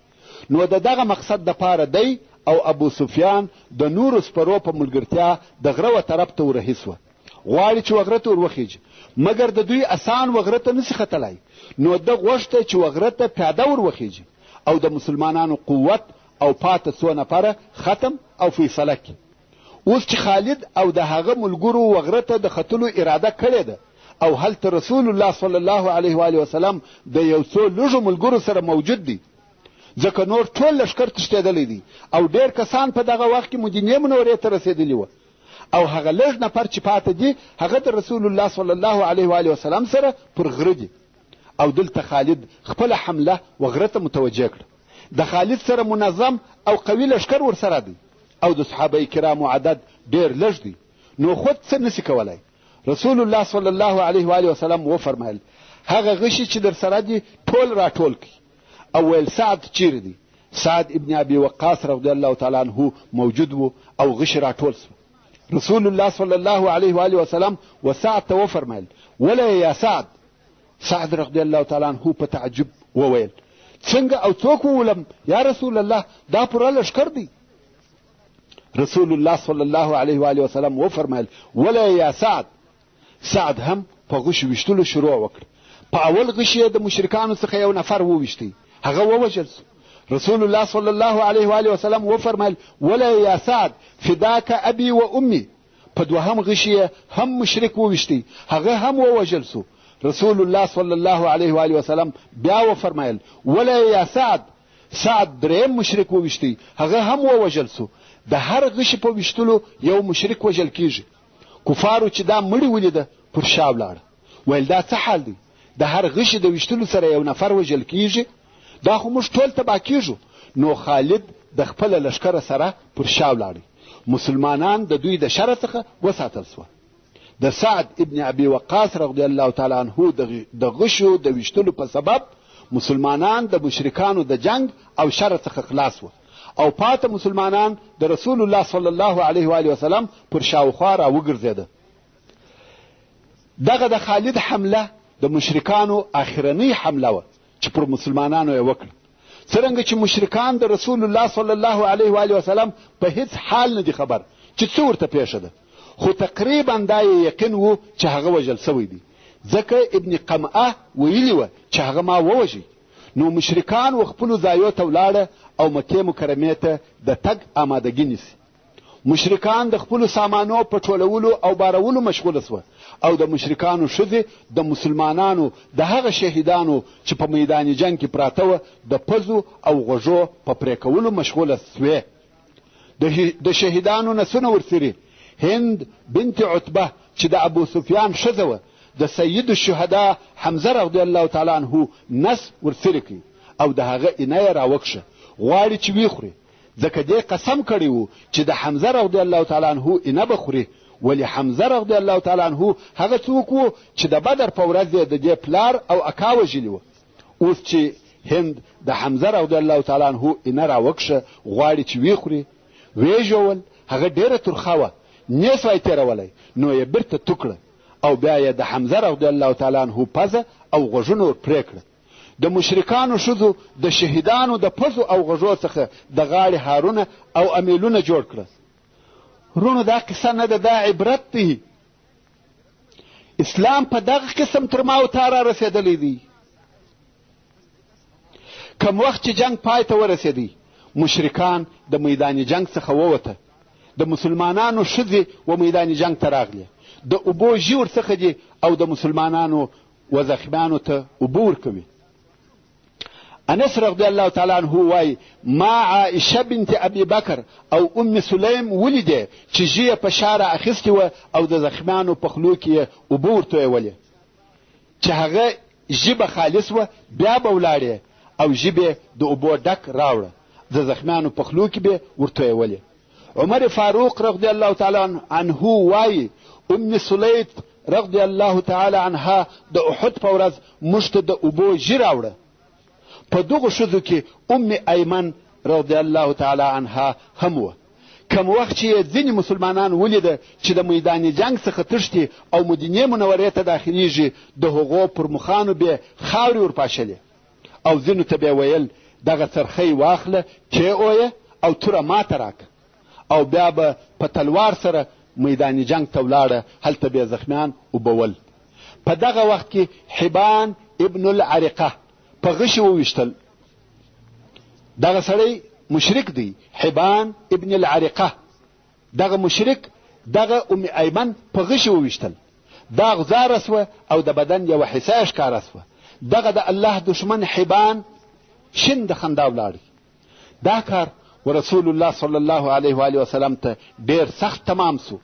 Speaker 1: نو د دغه مقصد دپاره دی او ابو سفیان د نورو سپرو په ملګرتیا د غره و طرف ته ورهیسوه، غواړي چې وغره ته وروخیږي، مګر د دوی اسان وغره ته نسي ختلی. نو ده غوښته چې وغره ته پیاده وروخیږي او د مسلمانانو قوت او پاته څو نفره ختم او فیصله کړي. اوس چې خالد او د هغه ملګرو وغره ته د ختلو اراده کړې ده او هلته رسول الله صلی الله علیه و آله وسلم د یو څو لږو ملګرو سره موجود دی، ځکه نور ټول لښکر تښتېدلی دی او ډېر کسان په دغه وخت کې مدینې منورې ته رسېدلي وه او هغه لږ نفر چې پاته دي هغه د رسول الله صلی الله علیه و آله وسلم سره پر غره دي. او دلته خالد خپله حمله وغره ته متوجه کړه. د خالد سره منظم او قوي لښکر ورسره دی او د صحابه کرامو عدد ډېر لږ دی. نو خود څه نسي کولی. رسول الله صلی الله علیه و آله وسلم وفرمایل هغه غشي چې در سره دي ټول راټول کړي. او ویل سعد چیرې دی؟ سعد ابن ابي وقاص رضی الله تعالی عنه موجود و او غشي راټول سو. رسول الله صلی الله علیه و آله وسلم وسعد ته وفرمایل ولا یا سعد. سعد رضی الله تعالی عنه په تعجب وویل څنګه او څوک وولم یا رسول الله، دا پوره لښکر دی. رسول الله صلی الله علیه و آله وسلم وفرمایل ولا یا سعد. سعد هم په غشي ویشتلو شروع وکړ. په اول غشي د مشرکانو څخه یو نفر وویشتی، هغه ووژل سو. رسول الله صلی الله علیه و آله وسلم وفرمایل ولا یا سعد فداک ابي و امي. په دوهم غشي هم مشرک وویشتی، هغه هم ووژل سو. رسول الله صلی الله علیه و آله وسلم بیا وفرمایل ولا یا سعد، سعد دریم مشرک وویشتی، هغه هم ووژل سو. د هر غشي په ویشتلو یو مشرک وژل کیږي. کفارو چې دا مړی ولیده پر شا ولاړه، ویل دا څه حال دی؟ د هر غشي د ویشتلو سره یو نفر وژل کیږي، دا خو موږ ټول تباه کیږو. نو خالد د خپل لشکره سره پر شا ولاړی. مسلمانان د دوی د شر څخه وساتل سوه. د سعد ابن ابي وقاص رضی الله تعالی عنه د غشو د ویشتلو په سبب مسلمانان د مشرکانو د جنگ او شر څخه خلاص وه، او پاته مسلمانان د رسول الله صلی الله علیه و آله وسلم پر شاوخوا را وګرځیده. دغه د خالد حمله د مشرکانو اخرنی حمله وه چې پر مسلمانانو یې وکړه. څرنګه چې مشرکان د رسول الله صلی الله علیه و آله وسلم په هیڅ حال نه دي خبر چې څه ورته پیښه ده، خو تقریبا دا یقین وو چې هغه وژل سوی دی، ځکه ابن قمعه ویلي وه چې هغه ما ووژي. نو مشرکان و خپلو ځایو ته ولاړه او مکې مکرمې ته د تګ آمادګي نیسي. مشرکان د خپلو سامانو په ټولولو او بارولو مشغوله سوه، او د مشرکانو ښځې د مسلمانانو د هغه شهیدانو چې په میدان جنگ کې پراته وه د پزو او غوږو په پرې کولو مشغوله سوې. د شهیدانو نسونه ورسري هند بنت عتبه چې د ابو سفیان ښځه وه، د سید الشهدا حمزه رضی الله تعالی عنه نس ورسري کړي او د هغه اینه یې راوکشه، غواړي چې ویې خوري، ځکه دې قسم کړی وو چې د حمزه رضی الله تعالی عنه اینه به خوري. ولی حمزه رضی الله تعالی عنه هغه څوک وو چې د بدر په ورځ د دې پلار او اکا وژلي وو. اوس چې هند د حمزه رضی الله تعالی عنه اینه راوکشه، غواړي چې ویې خوري، ویې ژول، هغه ډیره ترخه وه، نه سوای تېرولی، نو یې بیرته تو کړه او بیا یې د حمزه رضی الله تعالی عنه پزه او غوږونه ور پرې کړه. د مشرکانو ښځو د شهیدانو د پزو او غوږو څخه د غاړې هارونه او امیلونه جوړ کړه. رونو دا قصه نه ده، دا عبرت دی. اسلام په دغه قسم تر ما او تا را رسېدلی دی. کم وخت چې جنگ پای ته ورسېدی، مشرکان د میدان جنگ څخه ووته، د مسلمانانو ښځې و میدان جنگ ته راغلې، د اوبو ژي ورڅخه دي او د مسلمانانو و زخمیانو ته اوبه ورکوي. انس رضی الله تعالی عنه وای ما عائشه بنت ابي بکر او ام سلیم ولیدې چې ژی په شاره اخیستې وه او د زخمیانو په خولو کې یې اوبه ورتویولې، چې هغه ژبه خالص وه، بیا به ولاړې او ژبې د اوبو ډک راوړه، د زخمیانو په خولو کې به ورتویولې. عمر فاروق رضی الله تعالی عنه وای ام سلیت رضی الله تعالی عنها د احد په ورځ موږ ته د اوبو ژی راوړه. په دغو ښځو کې ام ایمن رضی الله تعالی عنها هم وه. کم وخت چې ځینې مسلمانان ولیده چې د میدان جنگ څخه تښتي او مدینې منورې ته داخلیږي، د هغو پر مخانو به خاورې ورپاشلې او ځینو ته به ویل دغه څرخۍ واخله، کېویه او توره ماته راکه، او بیا به په تلوار سره میدان جنگ ته ولاړه، هلته به زخمیان اوبول. په دغه وخت کې حبان ابن العرقه په غشي وویشتل. دغه سړی مشرک دی، حبان ابن العرقه. دغه مشرک دغه ام ایمن په غشي وویشتل، دا غزاره سوه او د بدن یوه حصه ښکاره سوه. دغه د الله دشمن حبان شین د خندا ولاړی. دا کار ورسول الله صلی الله علیه و آله وسلم ته ډیر سخت تمام سو.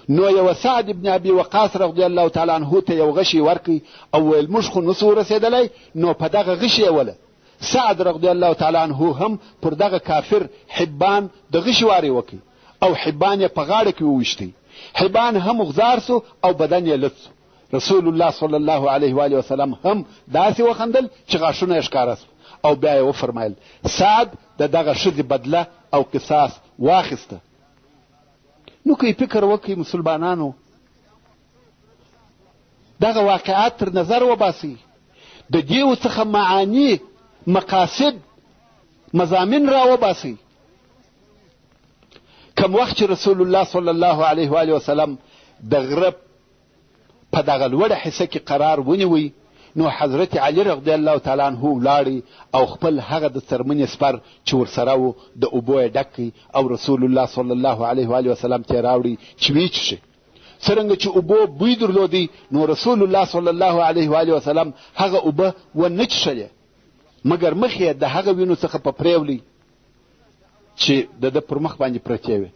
Speaker 1: نو یو سعد ابن ابي وقاص رضی الله تعالی عنه ته یو غشي ورکړي او ویل موږ خو نسو رسېدلی، نو په دغه غشي یې وله. سعد رضی الله تعالی عنه هم پر دغه کافر حبان د غشي وارې وکړي او حبان یې په غاړه کې وویشتی. حبان هم غزار سو او بدن یې لڅ سو. رسول الله صلی الله علیه و آله وسلم هم داسې وخندل چې غاښونه یې ښکاره سو او بیا یې وفرمایل سعد د دغه ښځې بدله او قصاص واخیسته. نو که فکر وکړئ مسلمانانو، دغه واقعات تر نظر وباسئ، د دیو څخه معانی، مقاصد، مضامین را وباسئ. کم وخت چې رسول الله صلی الله علیه و آله وسلم د غره په دغه لوړه حصه کې قرار ونیوی، نو حضرت علی رضی الله تعالی عنہ ولاړی او خپل هغه د څرمنې سپر چې ورسره و د اوبو یې ډک او رسول الله صلی الله علیه و آله وسلم ته راوړي چې ویچشي. څرنګه چې اوبو بوی درلودی نو رسول الله صلی الله علیه و آله وسلم هغه اوبه ونه چښلې مګر مخ یې د هغه وینو څخه په پریولي چې د پر مخ باندې پرتې وي.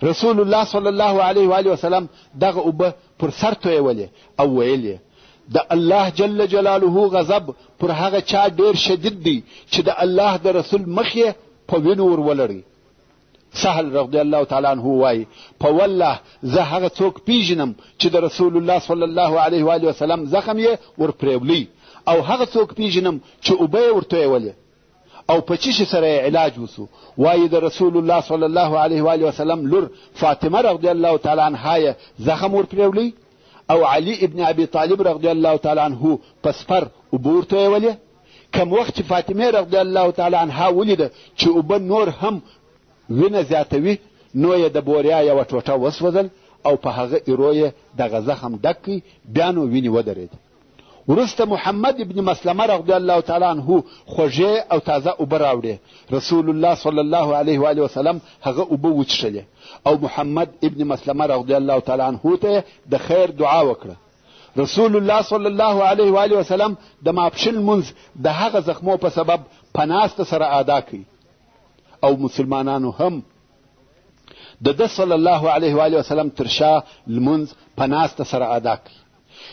Speaker 1: رسول الله صلی الله علیه و آله وسلم دغه اوبه پر سر تویولې او ویلې د الله جل جلاله غضب پر هغه چا ډیر شدید دی چې د الله د رسول مخ یې په وینو ور ولړي. سهل رضی الله تعالی عنہ وای په والله زه هغه څوک پیژنم چې د رسول الله صلی الله علیه و آله وسلم زخم یې ور پریولی او هغه څوک پیژنم چې اوبه یې ورته ویلې او په چی سره علاج وسو. وای د رسول الله صلی الله علیه و آله وسلم لور فاطمه رضی الله تعالی عنها زخم ور پریولی او علی ابن ابي طالب رضی الله تعالی عنه پسپر وبورته ویلې. کوم وخت فاطمه رضی الله تعالی عنها ولید چې اوبه نور هم وینه زیاتوي نو یې د بوریا یو ټوټه وسوځل او په هغه ایروی دغه زخم ډک بیا نو ویني ودرېد. ورسته محمد ابن مسلمه رضی الله تعالی عنه خوږه او تازه اوبه راوړې. رسول الله صلی الله علیه و آله وسلم هغه اوبه وچښلې او محمد ابن مسلمه رضی الله تعالی عنه ته د خیر دعا وکړه. رسول الله صلی الله علیه و آله وسلم د ماپښین منځ د هغه زخمو په سبب پناست سره ادا کړي او مسلمانانو هم د صلی الله علیه و آله وسلم ترشا لمنځ پناست سره ادا کړي.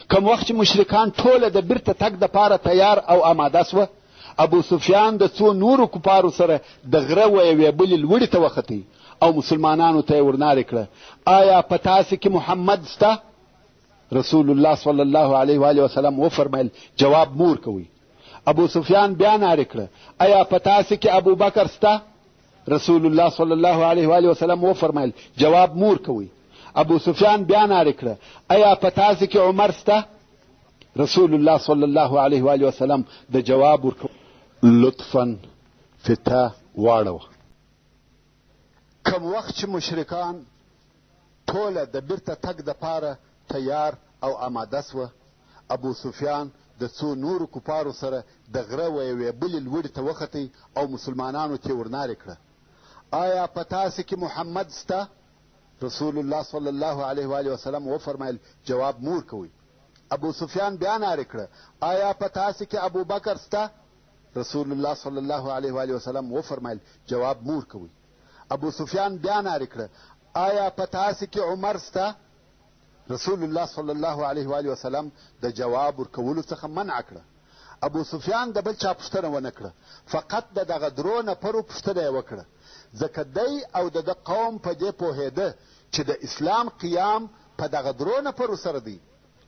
Speaker 1: کوم وخت مشرکان ټول د بیرته تک د پاره تیار او آماده سو ابو سفیان د څو نورو کفارو سره د غره وې بل لوړی ته وختي او مسلمانانو ته ورنار کړه آیا پتا سي کې محمد ستا؟ رسول الله صلی الله علیه و آله وسلم و فرمایل جواب مور کوي. ابو سفیان بیا نار کړه آیا پتا سي کې ابو بکر ستا؟ رسول الله صلی الله علیه و آله وسلم و فرمایل جواب مور کوي. ابو سفیان بیا نار کړه آیا پتا سي کې عمر ستا؟ رسول الله صلی الله علیه و آله وسلم د جواب ورکو لطفا فتا واړو. کوم وخت چې مشرکان ټول د بیرته تک د پاره تیار او آماده سو ابو سفیان د څو نورو کفارو سره د غره وې بل لوړی ته وختي او مسلمانانو ته ورنار کړه آیا پتا سي کې محمد ستا؟ رسول الله صلی الله علیه و آله وسلم و فرمایل جواب مور کوي. ابو سفیان بیا نار کړه آیا پتا سي کې ابو بکر ستا؟ رسول الله صلی الله علیه و آله وسلم و فرمایل جواب مور کوي. ابو سفیان بیا نار کړه آیا پتا سي کې عمر ستا؟ رسول الله صلی الله علیه و آله وسلم د جواب ورکولو څخه منع کړه. ابو سفیان د بل چا پوښتنه ونه کړه فقط دغه درو نفرو پوښتنه یې وکړه ځکه دی او د قوم په دې پوهېده چې د اسلام قیام په دغه درو نفرو سره دی.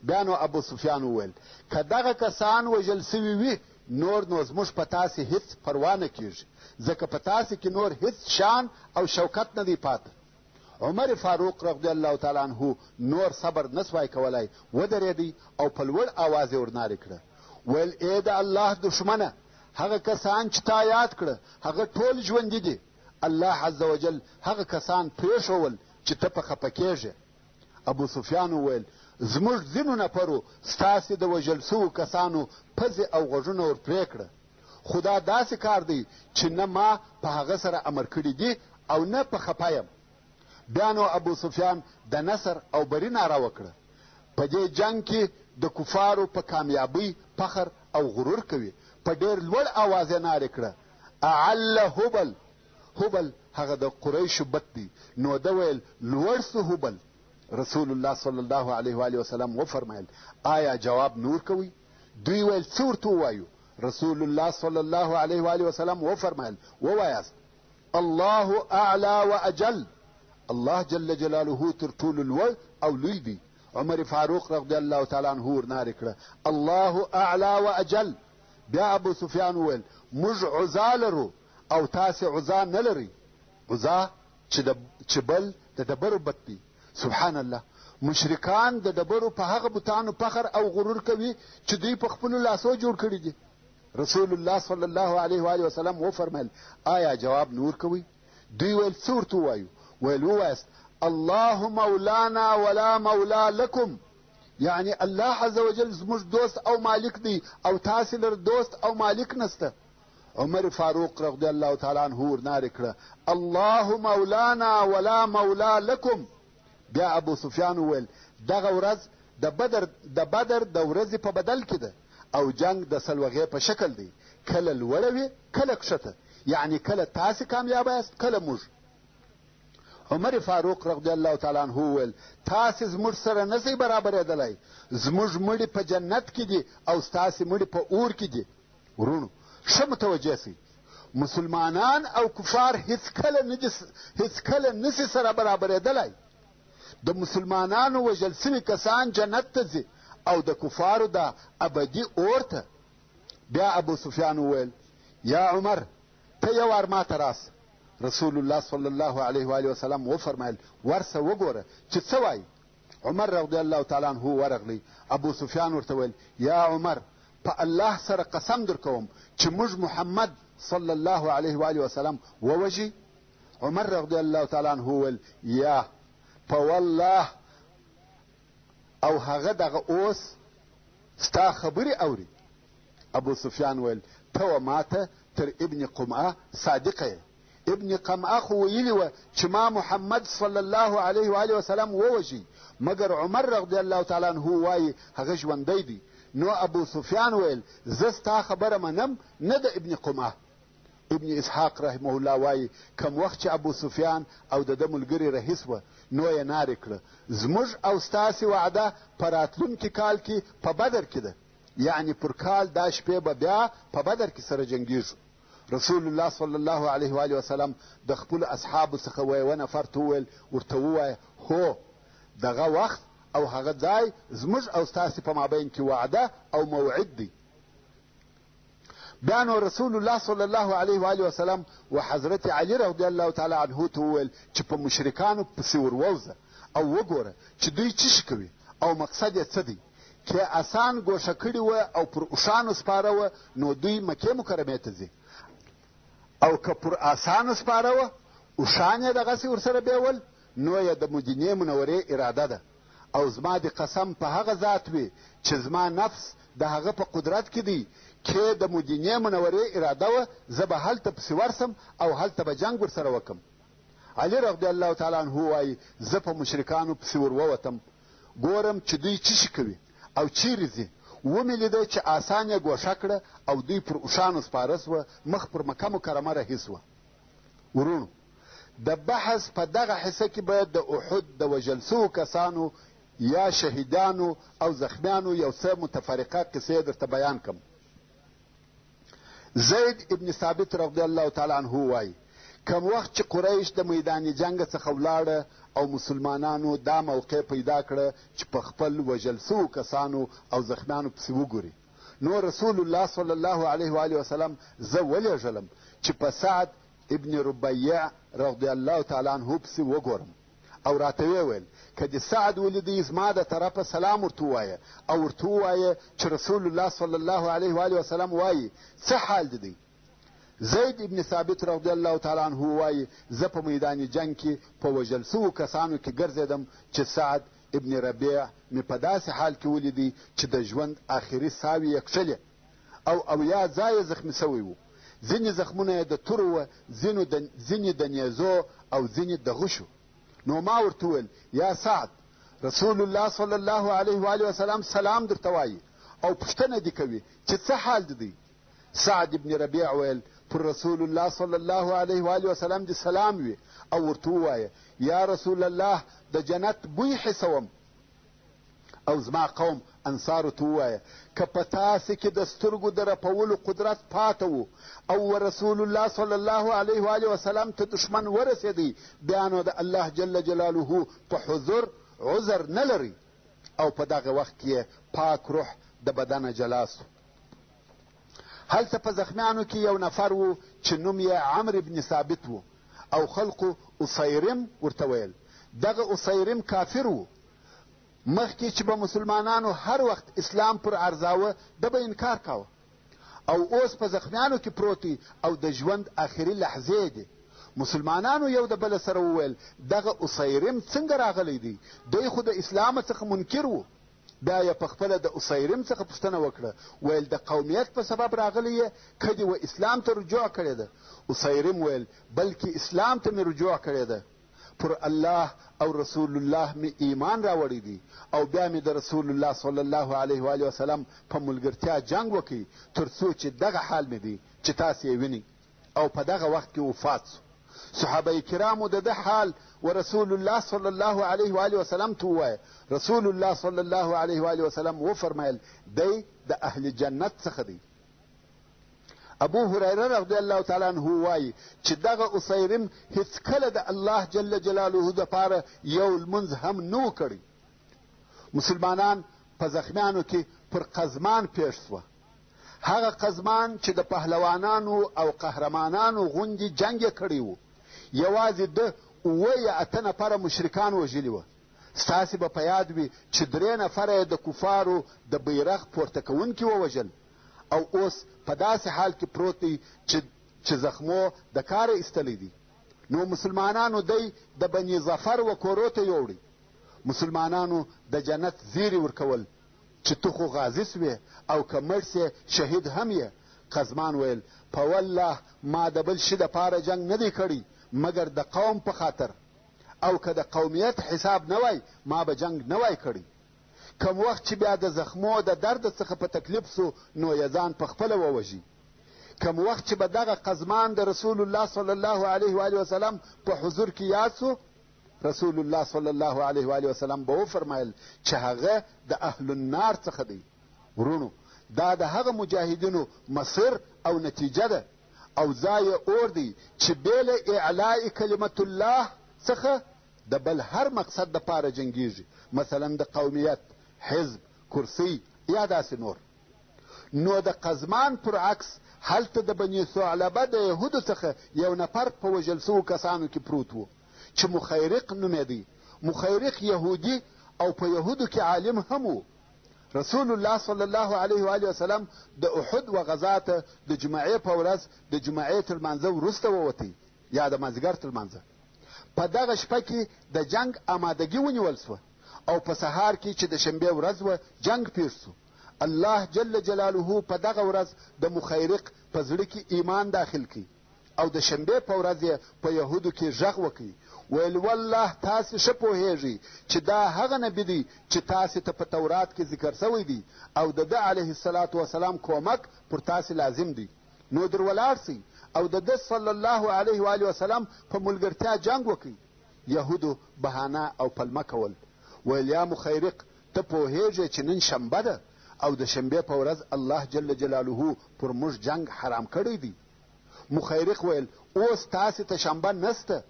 Speaker 1: بیا نو ابو سفیان وویل که دغه کسان وژل سوي وي نو زموږ په تاسې هیڅ پروا نه کیږي ځکه په تاسې کې نور هیڅ شان او شوکت نه دی پاته. عمر فاروق رضی الله تعالی عنه نور صبر نسوای کولای ودرېدی او په لوړ اواز یې ورنارې کړه ویل ای د الله دشمنه هغه کسان چې تا یاد کړه هغه ټول ژوندي دي. الله عز وجل هغه کسان پرېښول چې ته په خفه کېږې. ابو سفیان وویل زموږ ځینو نفرو ستاسې د وژل سوو کسانو پزې او غوږونه ور پرې کړه خو دا داسې کار دی چې نه ما په هغه سره امر کړي دي او نه په خفه یم. بیا نو ابو سفیان د نصر او بری ناره وکړه. په دې جنگ کې د کفارو په کامیابۍ فخر او غرور کوي. په ډېر لوړ اواز یې نارې کړه اعل هبل. هبل هغه د قریشو بت دی نو ده ویل لوړ سو هبل. رسول الله صلی الله علیه و آله وسلم و فرمایل آیا جواب نور کوي؟ دوی ویل څه ورته ووایو؟ رسول الله صلی الله علیه و آله وسلم و فرمایل ووایاست الله اعلی و اجل. الله جل جلاله تر ټولو لوړ او لوی دی. عمر فاروق رضی الله تعالی عنه ورنارې کړه الله اعلی و اجل. بیا ابو سفیان وویل موږ عزا لرو او تاسې عزا نه لرئ. عزا چې بل د ډبرو بت دی. سبحان الله. مشرکان د ډبرو په هغه بتانو فخر او غرور کوي چې دوی په خپلو لاسو جوړ کړي دي. رسول الله صلی الله علیه و آله وسلم و فرمایل آیا جواب نور کوي؟ دوی ویل څه ورته ووایو؟ ویل ووایست الله مولانا ولا مولا لکم. یعنی الله عز وجل زموږ دوست او مالک دی او تاسې لر دوست او مالک نسته. عمر فاروق رضی الله تعالی عنه ورنارې کړه الله مولانا ولا مولا لکم. بیا ابو سفیان وویل دغه ورځ د بدر د ورځې په بدل کې ده او جنگ د سلوغې په شکل دی، کله لوړه وي کله کښته، یعنی کله تاسې کامیابه یاست کله موږ. عمر فاروق رضی الله تعالی عنه وویل تاسې زموږ سره نشئ برابرېدلی، زموږ مړي په جنت کې دي او ستاسې مړي په اور کې دي. ورونو ښه متوجه سئ، مسلمانان او کفار هیڅکله نشي سره برابرېدلی. د مسلمانانو وژل سوي کسان جنت ته ځي او د کفارو د ابدي اور ته. بیا ابو سفیان وویل یا عمر ته یو وار ما ته راسه. رسول الله صلی الله علیه و آله وسلم وفرمایل ورسه وګوره چې څه وایي. عمر رضی الله تعالی عنه ورغلی. ابو سفیان ورته ویل یا عمر په الله سره قسم در کوم چې موږ محمد صلی الله علیه و آله وسلم ووژي. عمر رضی الله تعالی عنه ویل یا په والله او هغه دغه اوس ستا خبرې اوري. ابو سفیان ویل ته و ماته تر ابن قمعه صادقه یې. ابن قمعه خو ویلي وه چې ما محمد صلی الله علیه و آله وسلم ووژي، مګر عمر رضی الله تعالی عنه وایي هغه ژوندی دی. نو ابو سفیان ویل زه ستا خبره منم نه د ابن قمعه. ابن اسحاق رحمه الله وایي کم وخت چې ابو سفیان او د ده ملګري رهیس وه نو یې نارې کړه زموږ او ستاسې وعده په راتلونکي کال کې په بدر کې ده، یعنی پر کال دا شپې به بیا په بدر کې سره جنګیږو. رسول الله صلی الله علیه و آله وسلم د خپلو اصحابو څخه یوه نفر ته وویل ورته ووایه هو دغه وخت او هغه ځای زموږ او ستاسې په مابین کې وعده او موعد دی. بیا نو رسول الله صلی الله علیه و آله وسلم و حضرت علی رضی الله تعالی عنه ته وویل چې په مشرکانو پسې ورووځه او وګوره چې دوی څه کوي او مقصد یې څه دی. که آسان ګوښه کړي وه او پر اوښانو سپاره وه نو دوی مکې مکرمې ته ځي، او که پر آسانو سپاره وه اوښان یې دغسې ورسره بیول نو یې د مدینې منورې اراده ده. او زما د قسم په هغه ذات وي چې زما نفس د هغه په قدرت کې دی که د مدینې منورې اراده وه زه به هلته پسې ورسم او هلته به جنګ ورسره وکم. علي رضی الله تعالی عنه وایي زه په مشرکانو پسې ور ووتم ګورم چې دوی څه کوي او چیرې ځي. ومې لیده چې آسان یې ګوښه کړه او دوی پر اوښانو سپاره سوه مخ پر مکه مکرمه رهي سوه. ورونو د بحث په دغه حصه کې باید د احد د وژل سوو کسانو یا شهیدانو او زخمیانو یو څه متفرقه قصې درته بیان کم. زید ابن ثابت رضی الله تعالی عنه وایي کم وخت چې قریش د میدان جنګ څخه ولاړه او مسلمانانو دا موقع پیدا کړه چې په خپل وژل سوو کسانو او زخمیانو پسې وګوري نو رسول الله صلی الله علیه و آله وسلم زه ولېږلم چې په سعد ابن ربیع رضی الله تعالی عنه پسې وګورم او راته ویل که د سعد ولیدی زما د طرفه سلام ورته ووایه او ورته ووایه چې رسول الله صلی الله علیه و آله وسلم وایي څه حال دی. زید ابن ثابت رضی الله تعالی عنه وایي زه په میدان جنګ کې په وژل سوو کسانو کې ګرځېدم چې سعد ابن ربیع مې په داسې حال کې ولیدی چې د ژوند آخري ساوي یې کښلې او اویا ځایه زخمي سوی و. ځینې زخمونه یې د تورو وه، ځینې د نیزو او ځینې د غشو. نو ما ورته وویل یا سعد رسول الله صلی الله علیه و آله وسلم سلام درته وایي او پوښتنه دې کوي چې څه حال دی. سعد ابن ربیع ویل پر رسول الله صلی الله علیه و آله وسلم دې سلام وي او ورته ووایه یا رسول الله د جنت بوی حسوم. او زما قوم انصارو ته ووایه که په تاسې کې د سترګو د رپولو قدرت پاته و او رسول الله صلی الله علیه و آله وسلم ته دشمن ورسېدی بیا نو د الله جل جلاله په حضور عذر نه لري او په دغه وخت کې پاک روح د بدنه جلا سو. هلته په زخمیانو کې یو نفر و چې نوم یې عمرو بن ثابت و او خلقو اسیرم ورته ویل. دغه اسیرم کافر و، مخکې چې به مسلمانانو هر وخت اسلام پر ارزاوه ده به انکار کاوه او اوس په زخمیانو کې پروت او د ژوند آخري لحظې دي. مسلمانانو یو د بل سره وویل دغه اسیرم څنګه راغلی دی؟ دوی خو د اسلام څخه منکر و. بیا یې پخپله د اسیرم څخه پوښتنه وکړه، ویل د قومیت په سبب راغلی یې که دې و اسلام ته رجوع کړې ده؟ اسیرم ویل بلکې اسلام ته مې رجوع کړې ده. پر الله او رسول الله می ایمان راوړی دی او بیا می د رسول الله صلی الله علیه و آله وسلم په ملګرتیا جنگ وکړي تر څو چې دغه حال می دی چې تاسې یې وینئ. او په دغه وخت کې وفات سو. صحابه کرامو د ده حال و رسول الله صلی الله علیه و آله وسلم ته ووایه. رسول الله صلی الله علیه و آله وسلم وفرمایل دی د اهل جنت څخه دی. ابو هریره رضی الله تعالی عنه وایي چې دغه اسیرم هیڅ کله د الله جل جلاله دپاره یو لمونځ هم نه و کړی. مسلمانان په زخمیانو کې پر قزمان پیښ سوه. هغه قزمان چې د پهلوانانو او قهرمانانو غوندې جنګ یې کړی و. یوازې ده 7 یا 8 نفره مشرکان وژلي وه. ستاسې به په یاد وي چې 3 نفره یې د کفارو د بیرغ پورته کوونکي ووژل او اوس په داسې حال کې پروت دی چې زخمو د کاره ایستلی دی. نو مسلمانانو دی د بني ظفر و کورو ته یوړی. مسلمانانو د جنت زیری ورکول چې تو خو غازي سوې او که مړ سې شهید هم یې. قزمان ویل په والله ما د بل شي دپاره جنګ نه دی کړی مګر د قوم په خاطر، او که د قومیت حساب نه وای ما به جنګ نه وای کړی. کم وخت چې بیا د زخمو د درد څخه په تکلیف سو نو یې ځان پخپله ووژي. کم وخت چې به دغه قزمان د رسول الله صلی الله علیه و آله وسلم په حضور کې یاد سو، رسول الله صلی الله علیه و آله وسلم به وفرمایل چې هغه د اهل النار څخه دی. ورونو دا د هغه مجاهدینو مصیر او نتیجه ده او ځای اور دی چې بې له اعلاء کلمت الله څخه د بل هر مقصد دپاره جنګیږي، مثلا د قومیت، حزب، کرسی یا داسې نور. نو د قزمان پر عکس هلته د بني ثعلبه د یهودو څخه یو نفر په وژل سوو کسانو کې پروت و چې مخیرق نومېدی. مخیرق یهودي او په یهودو کې عالم هم و. رسول الله صلی الله علیه و آله وسلم د احد و غزا ته د جمعې په ورځ د جمعې تر لمانځه وروسته ووتی یا د مازدیګر تر لمانځه. په دغه شپه کې د جنگ آمادګي ونیول سوه او په سهار کې چې د شنبې ورځ وه جنگ پېښ سو. الله جل جلاله په دغه ورځ د مخیرق په زړه کې ایمان داخل کړي او د شنبې په ورځ یې په یهودو کې غږ وکړي، ویل والله تاسې ښه پوهیږئ چې دا هغه نبي دی چې تاسې ته په تورات کې ذکر سوی دی او د ده علیه الصلاة وسلام کومک پر تاسې لازم دی. نو در ولاړ سئ او د ده صلی الله علیه و آله وسلم په ملګرتیا جنګ وکړئ. یهودو بهانه او پلمه کول، ویل یا مخیرق ته پوهیږې چې نن شنبه ده او د شنبې په ورځ الله جل جلاله پر موږ جنگ حرام کړی دی. مخیرق ویل اوس تاسې ته شنبه نسته،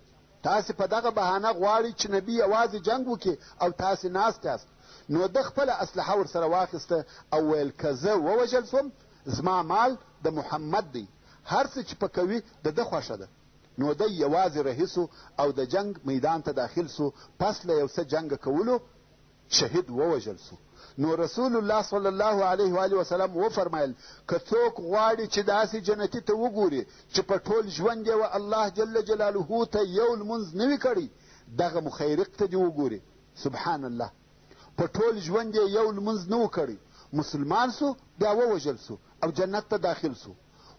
Speaker 1: تاسې په دغه بهانه غواړئ چې نبي یوازې جنګ وکړي او تاسې ناست یاست. نو ده خپله اسلحه ورسره واخیسته او ویل که زه ووژل سوم زما مال د محمد دی، هر څه چې په کوي د ده خوښه ده. نو دی یوازې رهي سو او د جنگ میدان ته داخل سو. پس له یو څه جنګ کولو شهید ووژل سو. نو رسول الله صلی الله علیه و آله وسلم وفرمایل که څوک غواړي چې داسې جنتي ته وګوري چې په ټول ژوند یې و الله جل جلاله ته یو لمونځ نه وي کړی، دغه مخیرق ته دې وګوري. سبحان الله، په ټول ژوند یې یو لمونځ نه و کړی، مسلمان سو بیا ووژل سو او جنت ته داخل سو.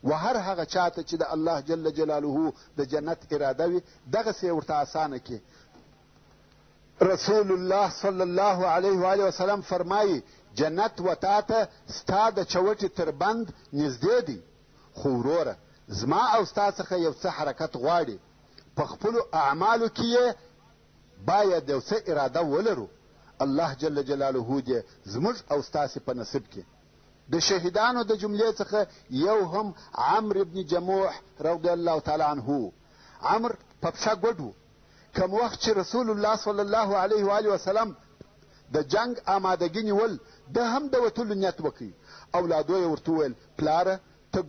Speaker 1: و هر هغه چاته چې د الله جل جلاله د جنت اراده وي دغسې ورته اسانه کې. رسول الله صلی الله علیه و آله وسلم فرمایي جنت و تا ته ستا د چوټې تر بند نږدې دی. خو وروره زما او ستا څخه یو څه حرکت غواړي، په خپلو اعمالو کې یې باید یو څه اراده ولرو. الله جل جلاله دې زموږ او ستاسې په نصیب کې. د شهیدانو د جملې څخه یو هم عمرو بن جموح رضی الله تعالی عنه. عمرو په پښه ګوډ و. کم وخت چې رسول الله صلی الله علیه و آله وسلم د جنگ آمادګي نیول، ده هم د وتلو نیت وکړي. اولادو یې ورته وویل پلاره ته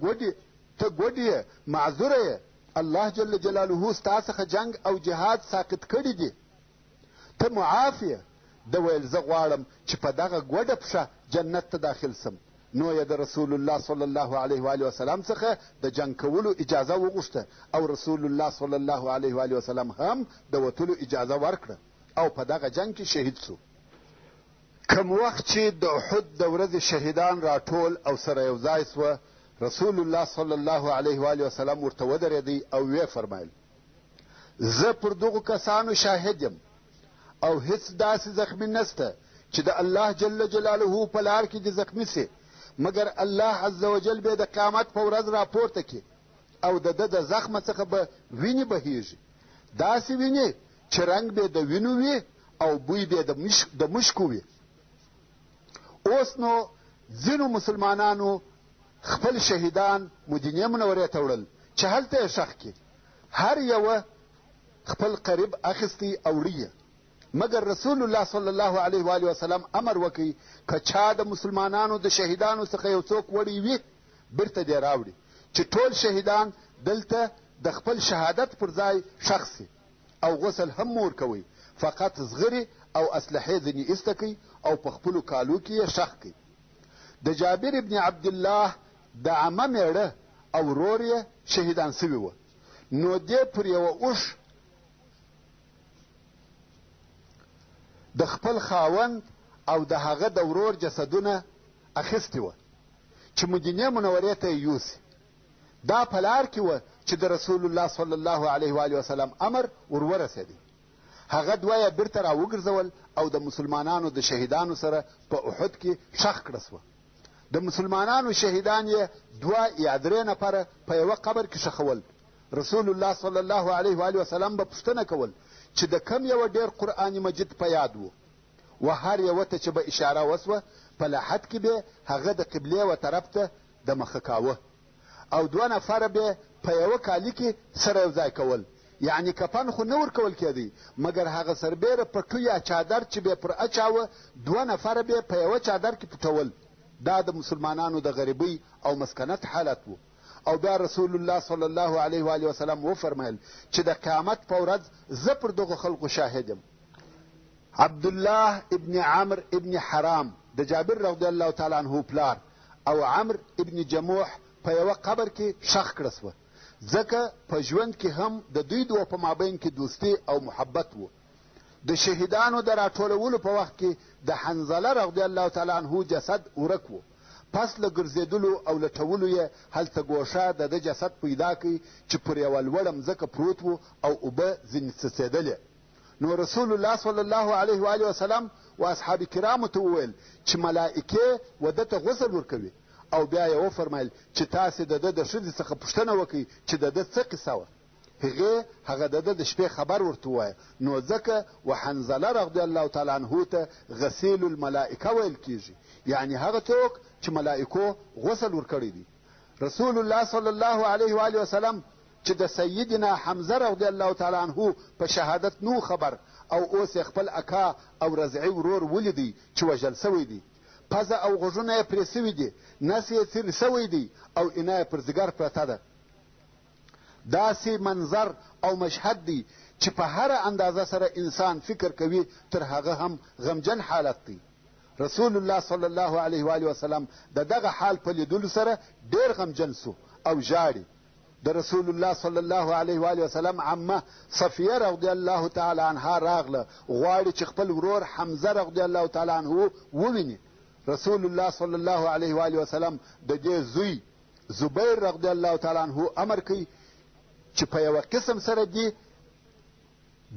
Speaker 1: ګوډ یې، معذوره یې، الله جل جلاله ستا څخه جنگ او جهاد ساقط کړي دي، ته معاف یې. ده ویل زه غواړم چې په دغه ګوډه پښه جنت ته داخل سم. نو یې د رسول الله صلی الله علیه و آله وسلم څخه د جنگ کولو اجازه وغوښته او رسول الله صلی الله علیه و آله وسلم هم د وتلو اجازه ورکړه او په دغه جنگ کې شهید سو. کم وخت چې د احد د ورځې شهیدان راټول او سره یو ځای سوه، رسول الله صلی الله علیه و آله وسلم ورته ودرېدی او ویې فرمایل: زه پر دغو کسانو شاهد یم او هیڅ داسې زخمي نسته چې د الله جل جلاله په لار کې دې زخمي سي، مګر الله عز وجل به د قیامت په ورځ راپورته کړي او د ده د زخمه څخه به وینې بهیږي، داسې وینې چې رنګ به د وینو وي او بوی به د مشکو وي. اوس نو ځینو مسلمانانو خپل شهیدان مدینې منورې ته وړل چې هلته یې ښخ کړي، هر یوه خپل قریب اخیستی او وړي، مګر رسول الله صلی الله علیه و آله وسلم امر وکړي که چا د مسلمانانو د شهیدانو څخه یو څوک وړی وي بیرته دې راوړي، چې ټول شهیدان دلته د خپل شهادت پر ځای ښخ سي او غسل هم مور کوي، فقط زغرې او اسلحې ځینې ایسته کوي او په خپلو کالو کې یې ښخ کوي. د جابر ابن عبدالله د عمه میړه او ورور یې شهیدان سوي وه، نو دې پر یوه اوښ د خپل خاوند او د هغه د ورور جسدونه اخیستې وه چې مدینې منورې ته یې یوسي. دا په لار کې وه چې د رسول الله صلی الله علیه و آله وسلم امر ور ورسېدی. هغه دوه یې بیرته راوګرځول او د مسلمانانو د شهیدانو سره په احد کې ښخ کړه سوه. د مسلمانانو شهیدان یې دوه یا درې نفره په یوه قبر کې ښخول. رسول الله صلی الله علیه و آله وسلم به پوښتنه کول چې د کم یوه ډېر قرآن مجید په یاد و هر یوه ته چې به اشاره وسوه په لحد کې به هغه د قبلې و طرف ته د مخه کاوه او دوه نفره به په یوه کالي کې سره یو ځای کول، یعنی کفن خو نه ورکول کېدی، مګر هغه سربیره پټو یا چادر چې به پر اچاوه دوه نفره به په یوه چادر کې پټول. دا د مسلمانانو د غریبۍ او مسکنت حالت و. او بیا رسول الله صلی الله علیه و آله وسلم وفرمایل چې د قیامت په ورځ زه پر دغو خلقو شاهد یم. عبدالله ابن عمرو ابن حرام د جابر رضی الله تعالی عنه پلار او عمرو ابن جموح په یوه قبر کې ښخ کړه سوه، ځکه په ژوند کې هم د دوی دوه په مابین کې دوستي او محبت و. د شهیدانو د راټولولو په وخت کې د حنظله رضی الله تعالی عنه جسد ورک و، پس له ګرځېدلو او لټولو یې هلته ګوښه د ده جسد پیدا کړي چې پر یوه لوړه مځکه پروت و او اوبه ځینې څڅېدلې. نو رسول الله صلی الله علیه و آله وسلم و اصحاب کرامو ته وویل چې ملائکې و ده ته غسل ورکوي، او بیا یې وفرمایل چې تاسې د ده د ښځې څخه پوښتنه وکړئ چې د ده څه قصه وه. هغه د ده د شپې خبر ورته ووایه، نو ځکه و حنظله رضی الله تعالی عنه ته غسیل الملائکه ویل کېږي، یعنی هغه څوک چې ملائکو غسل ورکړی دی. رسول الله صلی الله علیه و آله وسلم چې د سیدنا حمزه رضی الله تعالی عنه په شهادت نو خبر او اوس یې خپل اکا او رضعي ورور ولیدی چې وژل سوی دی، پزه او غوږونه یې پرې سوي دي، نس یې څیرې سوی دی او اینه یې پر ځګر پرته ده. داسې منظر او مشهد دی چې په هره اندازه سره انسان فکر کوي تر هغه هم غمجن حالت دی. رسول الله صلی الله علیه و آله وسلم د دغه حال په لیدلو سره ډېر غمجن سو او ژاړي. د رسول الله صلی الله علیه و آله وسلم عمه صفیه رضی الله تعالی عنها راغله، غواړي چې خپل ورور حمزه رضی الله تعالی عنه وویني. رسول الله صلی الله علیه و آله وسلم د دې زوی زبیر رضی الله تعالی عنه امر کوي چې په یوه قسم سره دې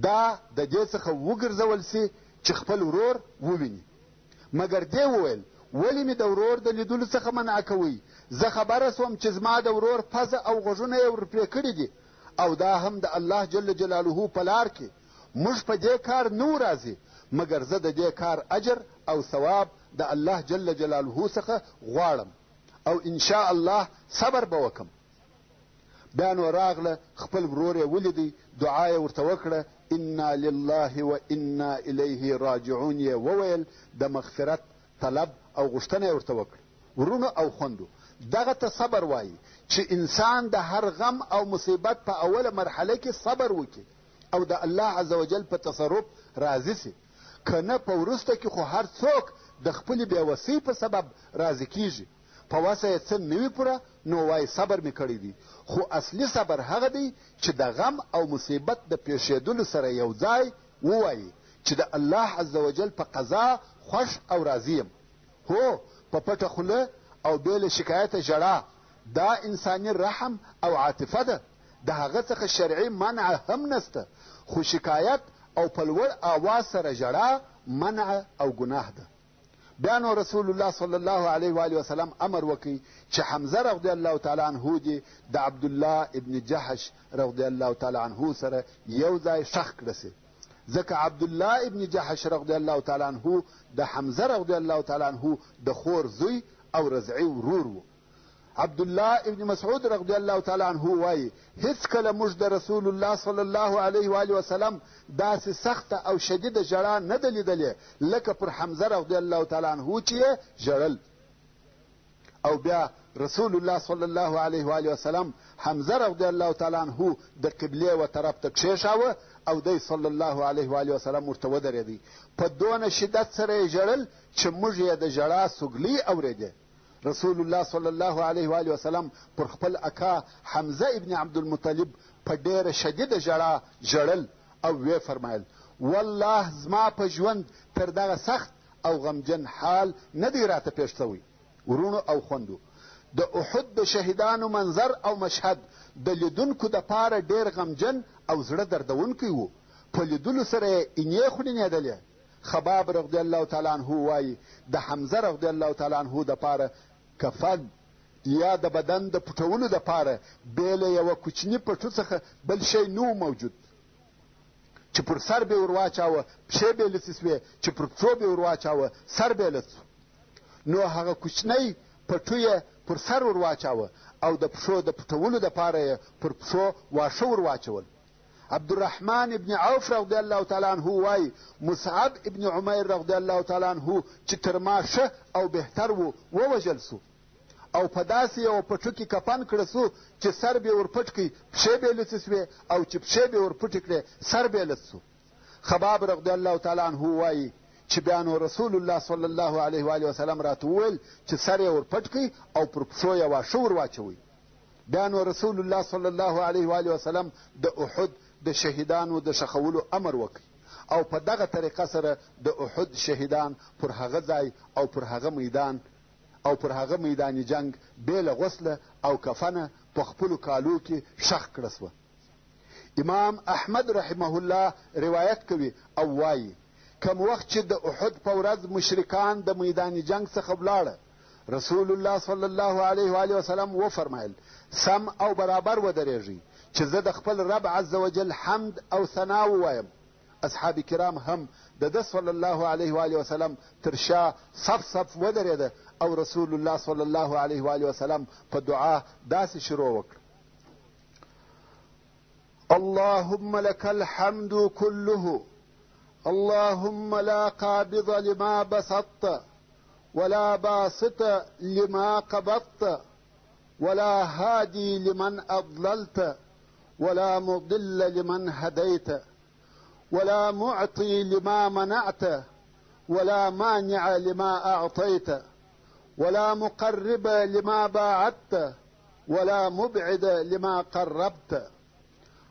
Speaker 1: دا د دې څخه وګرځول سي چې خپل ورور وویني. مګر دې وویل ولې مې د ورور د لیدلو څخه منع کوئ؟ زه خبره سوم چې زما د ورور پزه او غوږونه یې ورپرې کړي دي او دا هم د الله جل جلاله په لار کې. موږ په دې کار نه راځي، مګر زه د دې کار اجر او ثواب د الله جل جلاله څخه غواړم او انشاء الله صبر به وکم. بیا نو راغله خپل ورور یې ولیدی، دعا یې ورته وکړه، انا لله و انا الیه راجعون یې وویل، د مغفرت طلب او غوښتنه یې ورته وکړه. ورونو او خوندو، دغه ته صبر وایي چې انسان د هر غم او مصیبت په اوله مرحله کې صبر وکړي او د الله عز وجل په تصرف راضي سي، که نه په وروسته کې خو هر څوک د خپلې بېوسۍ په سبب راضي کېږي. په وسه یې څه نه وي پوره نو وایي صبر مې کړی دی، خو اصلي صبر هغه دی چې د غم او مصیبت د پیښېدلو سره یو ځای ووایي چې د الله عز وجل په قضا خوښ او راضي یم. هو په پټه خوله او بې له شکایته ژړا دا انساني رحم او عاطفه ده، د هغه څخه شرعي منع هم نسته، خو شکایت او په لوړ آواز سره ژړا منع او ګناه ده. بیا نو رسول الله صلی الله علیه و آله وسلم امر وکړي چې حمزه رضی الله تعالی عنه دې د عبدالله ابن جحش رضی الله تعالی عنه سره یو ځای ښخ کړه سي، ځکه عبدالله ابن جحش رضی الله تعالی عنه د حمزه رضی الله تعالی عنه د خور زوی او رضعي ورور و. عبدالله ابن مسعود رضی الله تعالی عنه وایي هیڅ کله موږ د رسول الله صلی الله علیه و آله وسلم داسې سخته او شدیده ژړا نه ده لیدلې لکه پر حمزه رضی الله تعالی عنه چې یې ژړل. او بیا رسول الله صلی الله علیه و آله وسلم حمزه رضی الله تعالی عنه د قبلې و طرف ته کښېښاوه او دی صلی الله علیه و آله وسلم ورته ودرېدی. په دونه شدت سره یې ژړل چې موږ یې د ژړا سګلۍ اورېدې. رسول الله صلی الله علیه و آله وسلم پر خپل اکا حمزه ابن عبدالمطلب په ډېره شدیده ژړا ژړل او ویې فرمایل والله زما په ژوند تر دغه سخت او غمجن حال نه دی راته پېښ شوی. ورونو او خوندو، د احد د شهیدانو منظر او مشهد د لیدونکو دپاره ډېر غمجن او زړه دردونکی و. په لیدلو سره یې اینې خونینېدلې. خباب رضی الله تعالی عنه وایي د حمزه رضی الله تعالی عنه دپاره کفن یا د بدن د پټولو دپاره بې له یوه کوچني پټو څخه بل شی نه موجود، چې پر سر به یې ورواچاوه پښې به یې لڅې سوې، چې پر پښو به یې ورواچاوه سر به یې لڅ سو. نو هغه کوچنی پټو یې پر سر ورواچاوه او د پښو د پټولو دپاره یې پر پښو واښه ورواچول. عبدالرحمن ابن عوف رضی الله تعالی عنه وایي مصعب ابن عمیر رضی الله تعالی عنه چې تر ما ښه او بهتر و ووژل سو او په داسې یوه پټو کې کفن کړه سو چې سر به یې ورپټ کړي پښې به یې لڅې سوې او چې پښې به یې ورپټې کړې سر به یې لڅ سو. خباب رضی الله تعالی عنه وایي چې بیا نو رسول الله صلی الله علیه و آله وسلم راته وویل چې سر یې ورپټ کړئ او پر پښو یې واښه ور واچوئ. بیا نو رسول الله صلی الله علیه و آله وسلم د احد د شهیدانو د ښخولو امر وکړي او په دغه طریقه سره د احد شهیدان پر هغه ځای او پر هغه میدان جنگ بې له غسله او کفنه په خپلو کالو کې ښخ کړه سوه. امام احمد رحمه الله روایت کوي او وایي کم وخت چې د احد په ورځ مشرکان د میدان جنگ څخه ولاړه رسول الله صلی الله علیه و آله وسلم وفرمایل سم او برابر ودرېږئ چې زه د خپل رب عز وجل حمد او ثنا ووایم. اصحاب کرام هم د ده صلی الله علیه و آله وسلم تر شا صف ودرېده او رسول الله صلی الله علیه و آله وسلم په دعا داسې شروع وکړه اللهم لك الحمد كله اللهم لا قابض لما بسطت ولا باسط لما قبضت ولا هادي لمن أضللت ولا مضل لمن هديت ولا معطي لما منعت ولا مانع لما أعطيت ولا مقرب لما باعدت ولا مبعد لما قربت.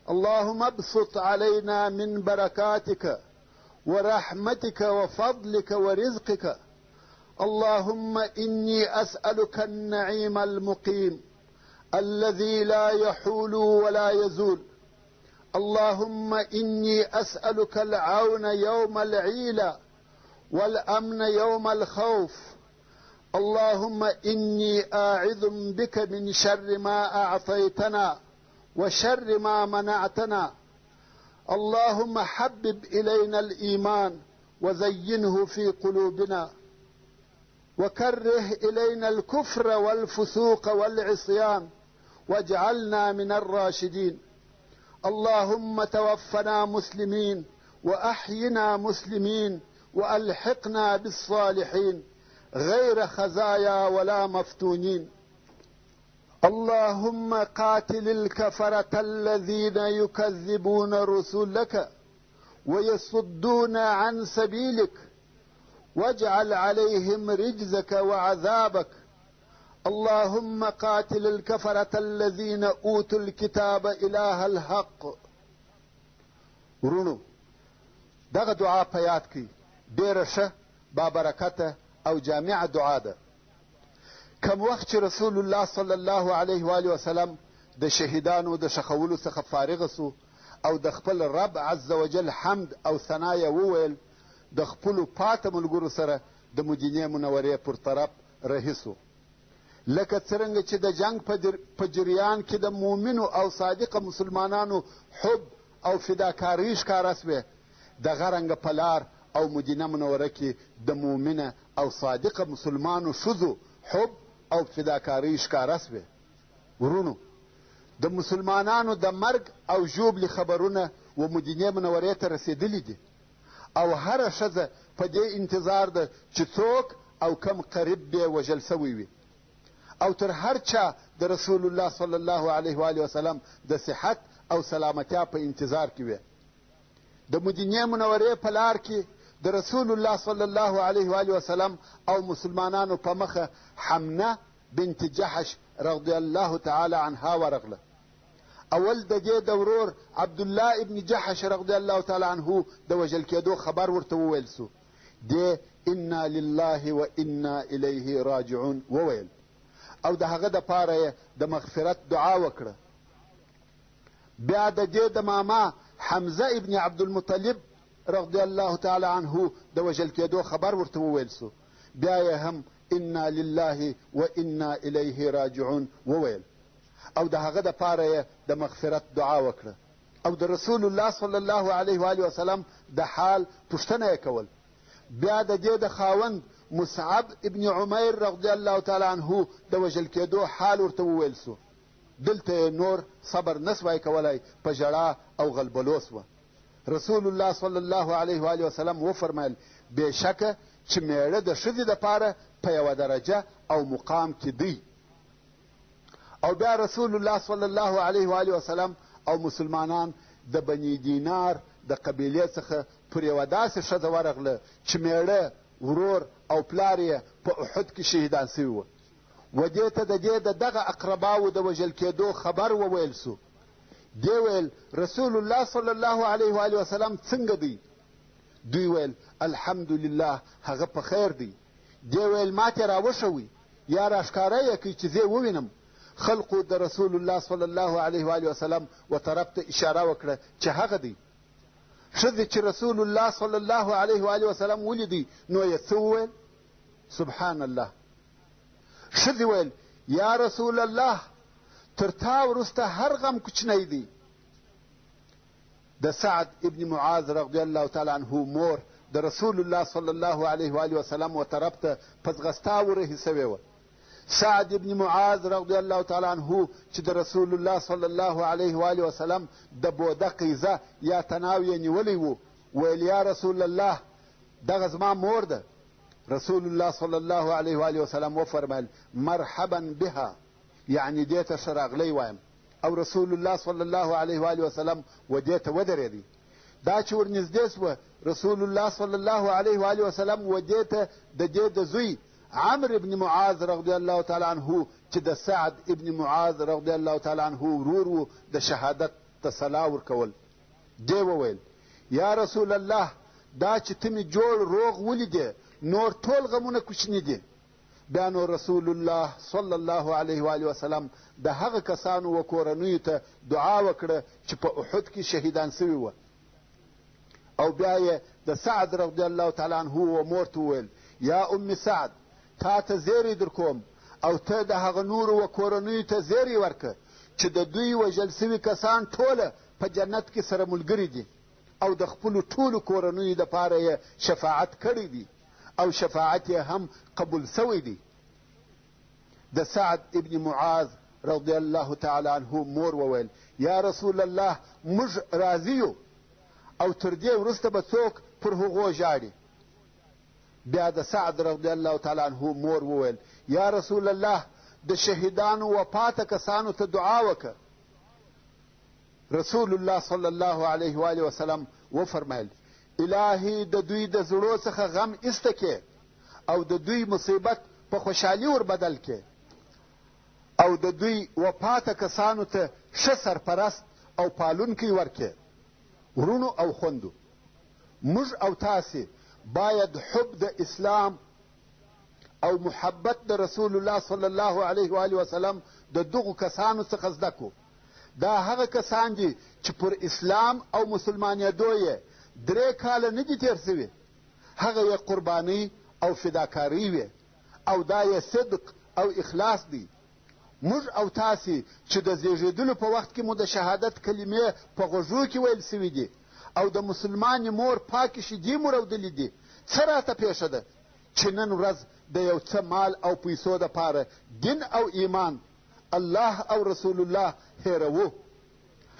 Speaker 1: اللهم ابسط علينا من بركاتك ورحمتك وفضلك ورزقك. اللهم إني أسألك النعيم المقيم الذي لا يحول ولا يزول. اللهم إني أسألك العون يوم العيلة والأمن يوم الخوف. اللهم إني أعوذ بك من شر ما أعطيتنا وشر ما منعتنا. اللهم حبب إلينا الإيمان وزينه في قلوبنا وكره إلينا الكفر والفسوق والعصيان واجعلنا من الراشدين. اللهم توفنا مسلمين وأحينا مسلمين وألحقنا بالصالحين غير خزايا ولا مفتونين. اللهم قاتل الكفرة الذين يكذبون رسلك ويصدون عن سبيلك واجعل عليهم رجزك وعذابك. اللهم قاتل الكفرة الذين أوتوا الكتاب إله الحق. ورونو دغه دعا په یاد کړئ. ډېره ښه، بابرکته او جامعه دعا ده. کم وخت چې رسول الله صلی الله علیه و آله وسلم د شهیدانو د ښخولو څخه فارغه سو او د خپل رب عز وجل حمد او ثنا یې وویل، د خپلو پاته ملګرو سره د مدینې منورې پر طرف رهي سو. لکه څرنګه چې د جنگ په جریان کې د مؤمنو او صادقه مسلمانانو حب او فداکاري ښکاره سوې، دغه رنګه په لار او مدینه منوره کې د مؤمنه او صادقه مسلمانو ښځو حب او فداکاري ښکاره سوې. ورونو، د مسلمانانو د مرګ او ژوبلې خبرونه و مدینې منورې ته رسېدلي دي او هره ښځه په دې انتظار ده چې څوک او کم قریب به وژل سوی وي، او تر هر چا د رسول الله صلی الله علیه و آله وسلم د صحت او سلامتیا په انتظار کې وي. د مدینې منورې په لار کې د رسول الله صلی الله علیه و آله وسلم او مسلمانانو په مخه حمنه بنت جحش رضی الله تعالی عنها ورغله. اول د دې د ورور عبدالله ابن جحش رضی الله تعالی عنه د وژل کېدو خبر ورته وویل سو. دې انا لله و انا الیه راجعون وویل او د هغه دپاره یې د مغفرت دعا وکړه. بیا د دې د ماما حمزه ابن عبدالمطلب رضی الله تعالی عنه د وژل کېدو خبر ورته وویل سو. بیا یې هم انا لله و انا الیه راجعون وویل او د هغه دپاره یې د مغفرت دعا وکړه او د رسول الله صلی الله علیه و آله وسلم د حال پوښتنه یې کول. بیا د دې د خاوند مصعب ابن عمیر رضی الله تعالی عنه د وژل کېدو حال ورته وویل سو. دلته نور صبر نسوای کولای، په ژړا او غلبلو سوه. رسول الله صلی الله علیه و آله وسلم وفرمیل بېشکه چې میړه د ښځې دپاره په یوه درجه او مقام کې دی. او بیا رسول الله صلی الله علیه و آله وسلم او مسلمانان د بني دینار د قبیلې څخه پر یوه داسې ښځه ورغله چې میړه، ورور او پلار یې په احد کې شهیدان سوي وه. و دې ته د دې د دغه اقرباو د وژل کېدو خبر وویل سو. دی ویل رسول الله صلی الله علیه و آله وسلم څنګه دی؟ دوی ویل الحمدلله هغه په خیر دی. دی ویل ما ترې راوښوئ یا راښکاره یې کړئ چې زه ووینم. خلقو د رسول الله صلی الله علیه و آله وسلم و طرف ته اشاره وکړه چې هغه دی. ښځې چې رسول الله صلی الله علیه و آله وسلم ولیدی نو یې څه وویل؟ سبحان الله. ښځې ویل یا رسول الله تر تا وروسته هر غم کوچنی دی. د سعد ابن معاذ رضی الله تعالی عنه مور د رسول الله صلی الله علیه و آله وسلم و طرف ته په ځغستا ورهي سوې وه. سعد ابن معاذ رضی الله تعالی عنه چې د رسول الله صلی الله علیه و آله وسلم د بوده قیزه یا تناو یې نیولی و، ویل یا رسول الله دغه زما مور ده. رسول الله صلی الله علیه و آله وسلم وفرمیل مرحبا بها، یعنی دې ته ښه راغلی وایم. او رسول الله صلی الله علیه و آله وسلم و دې ته ودرېدی. دا چې ورنږدې سوه رسول الله صلی الله علیه و آله وسلم و دې ته د دې د زوی عمرو ابن معاذ رضی الله تعالی عنه چې د سعد ابن معاذ رضی الله تعالی عنه ورور و د شهادت ته صلا ورکول. دی وویل یا رسول الله دا چې ته مې جوړ روغ ولیدې نور ټول غمونه کوچني دي. بیا نو رسول الله صلی الله علیه و آله وسلم د هغه کسانو و کورنیو ته دعا وکړه چې په احد کې شهیدان سوي وه. او بیا یې د سعد رضی الله تعالی عنه و مور ته وویل یا ام سعد تا ته زیری در کوم او ته د هغه نورو و کورنیو ته زیری ورکه چې د دوی وژل سوي کسان ټوله په جنت کې سره ملګري دي او د خپلو ټولو کورنیو دپاره یې شفاعت کړی دی او شفاعت یې هم قبول سوی دی. د سعد ابن معاذ رضی الله تعالی عنه مور وویل یا رسول الله موږ راضي یو او تر دې وروسته به څوک پر هغو ژاړي. بیا د سعد رضی الله تعالی عنه مور وویل یا رسول الله د شهیدانو و پاته کسانو ته دعا وکړه. رسول الله صلی الله علیه و آله وسلم وفرمیل الهی د دوی د زړو څخه غم ایسته کې او د دوی مصیبت په خوشحالي ور بدل کې او د دوی و پاته کسانو ته ښه سرپرست او پالونکی ورکې. ورونو او خوندو، موږ او تاسې باید حب د اسلام او محبت د رسول الله صلی الله علیه و آله وسلم د دغو کسانو څخه زده کړو. دا هغه کسان دي چې پر اسلام او مسلمانېدو یې 3 کاله نه دي تېر سوي، هغه یې قربانۍ او فداکارۍ وې، او دا یې صدق او اخلاص دی. موږ او تاسې چې د زیږېدلو په وخت کې مو د شهادت کلمې په غوږو کې ویل سوي دي او د مسلمانې مور پاکې شیدې مو رودلې دي، څه راته پېښه ده چې نن ورځ د یو څه مال او پیسو دپاره دین او ایمان، الله او رسول الله هیروو.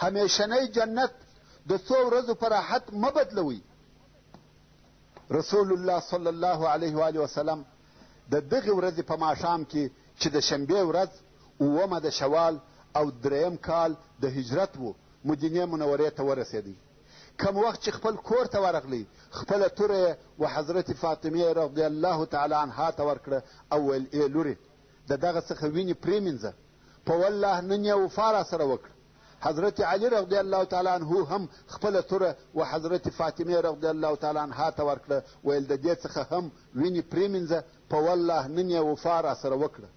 Speaker 1: همیشنی جنت د څو ورځو په راحت مه بدلوئ. رسول الله صلی الله علیه و آله وسلم د دغې ورځې په ماښام کې چې د شنبې ورځ 9 د شوال او 3 کال د هجرت و، مدینې منورې ته ورسېدی. کم وخت چې خپل کور ته ورغلی، خپله توره و حضرت فاطمې رضی الله تعالی عنها ته ورکړه او ویل ای لورې د دغه څخه وینې پرېمینځه، په والله نن یې وفا راسره وکړه. حضرت علی رضی الله تعالی عنه هم خپله توره و حضرت فاطمې رضی الله تعالی عنها ته ورکړه، ویل د دې څخه هم وینې پرېمینځه، په والله نن یې وفا راسره وکړه.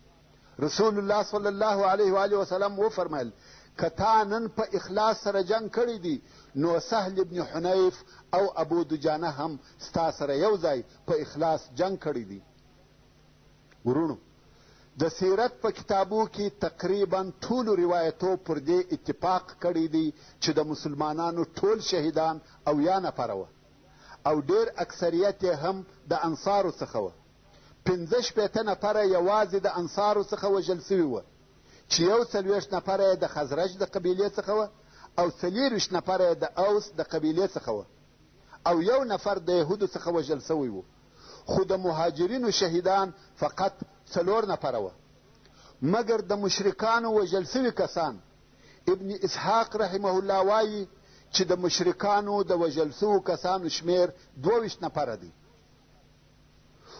Speaker 1: رسول الله صلی الله علیه و آله وسلم وفرمیل که تا نن په اخلاص سره جنگ کړی دی نو سهل ابن حنیف او ابو دجانه هم ستا سره یو ځای په اخلاص جنگ کړی دی. ورونو، د سیرت په کتابو کې تقریبا ټولو روایتو پر دې اتفاق کړی دی چې د مسلمانانو ټول شهیدان او یا نفره وه او ډېر اکثریت یې هم د انصارو څخه وه. 15 نفره یوازې د انصارو څخه وژل سوي وه، چې 41 نفره یې د خزرج د قبیلې څخه وه او 24 نفره یې د اوس د قبیلې څخه وه او 1 نفر د یهودو څخه وژل سوی و. خو د مهاجرینو شهیدان فقط 4 نفره وه. مګر د مشرکانو وژل سوي کسان ابن اسحاق رحمه الله وایي چې د مشرکانو د وژل سوو کسانو شمیر 22 نفره دی.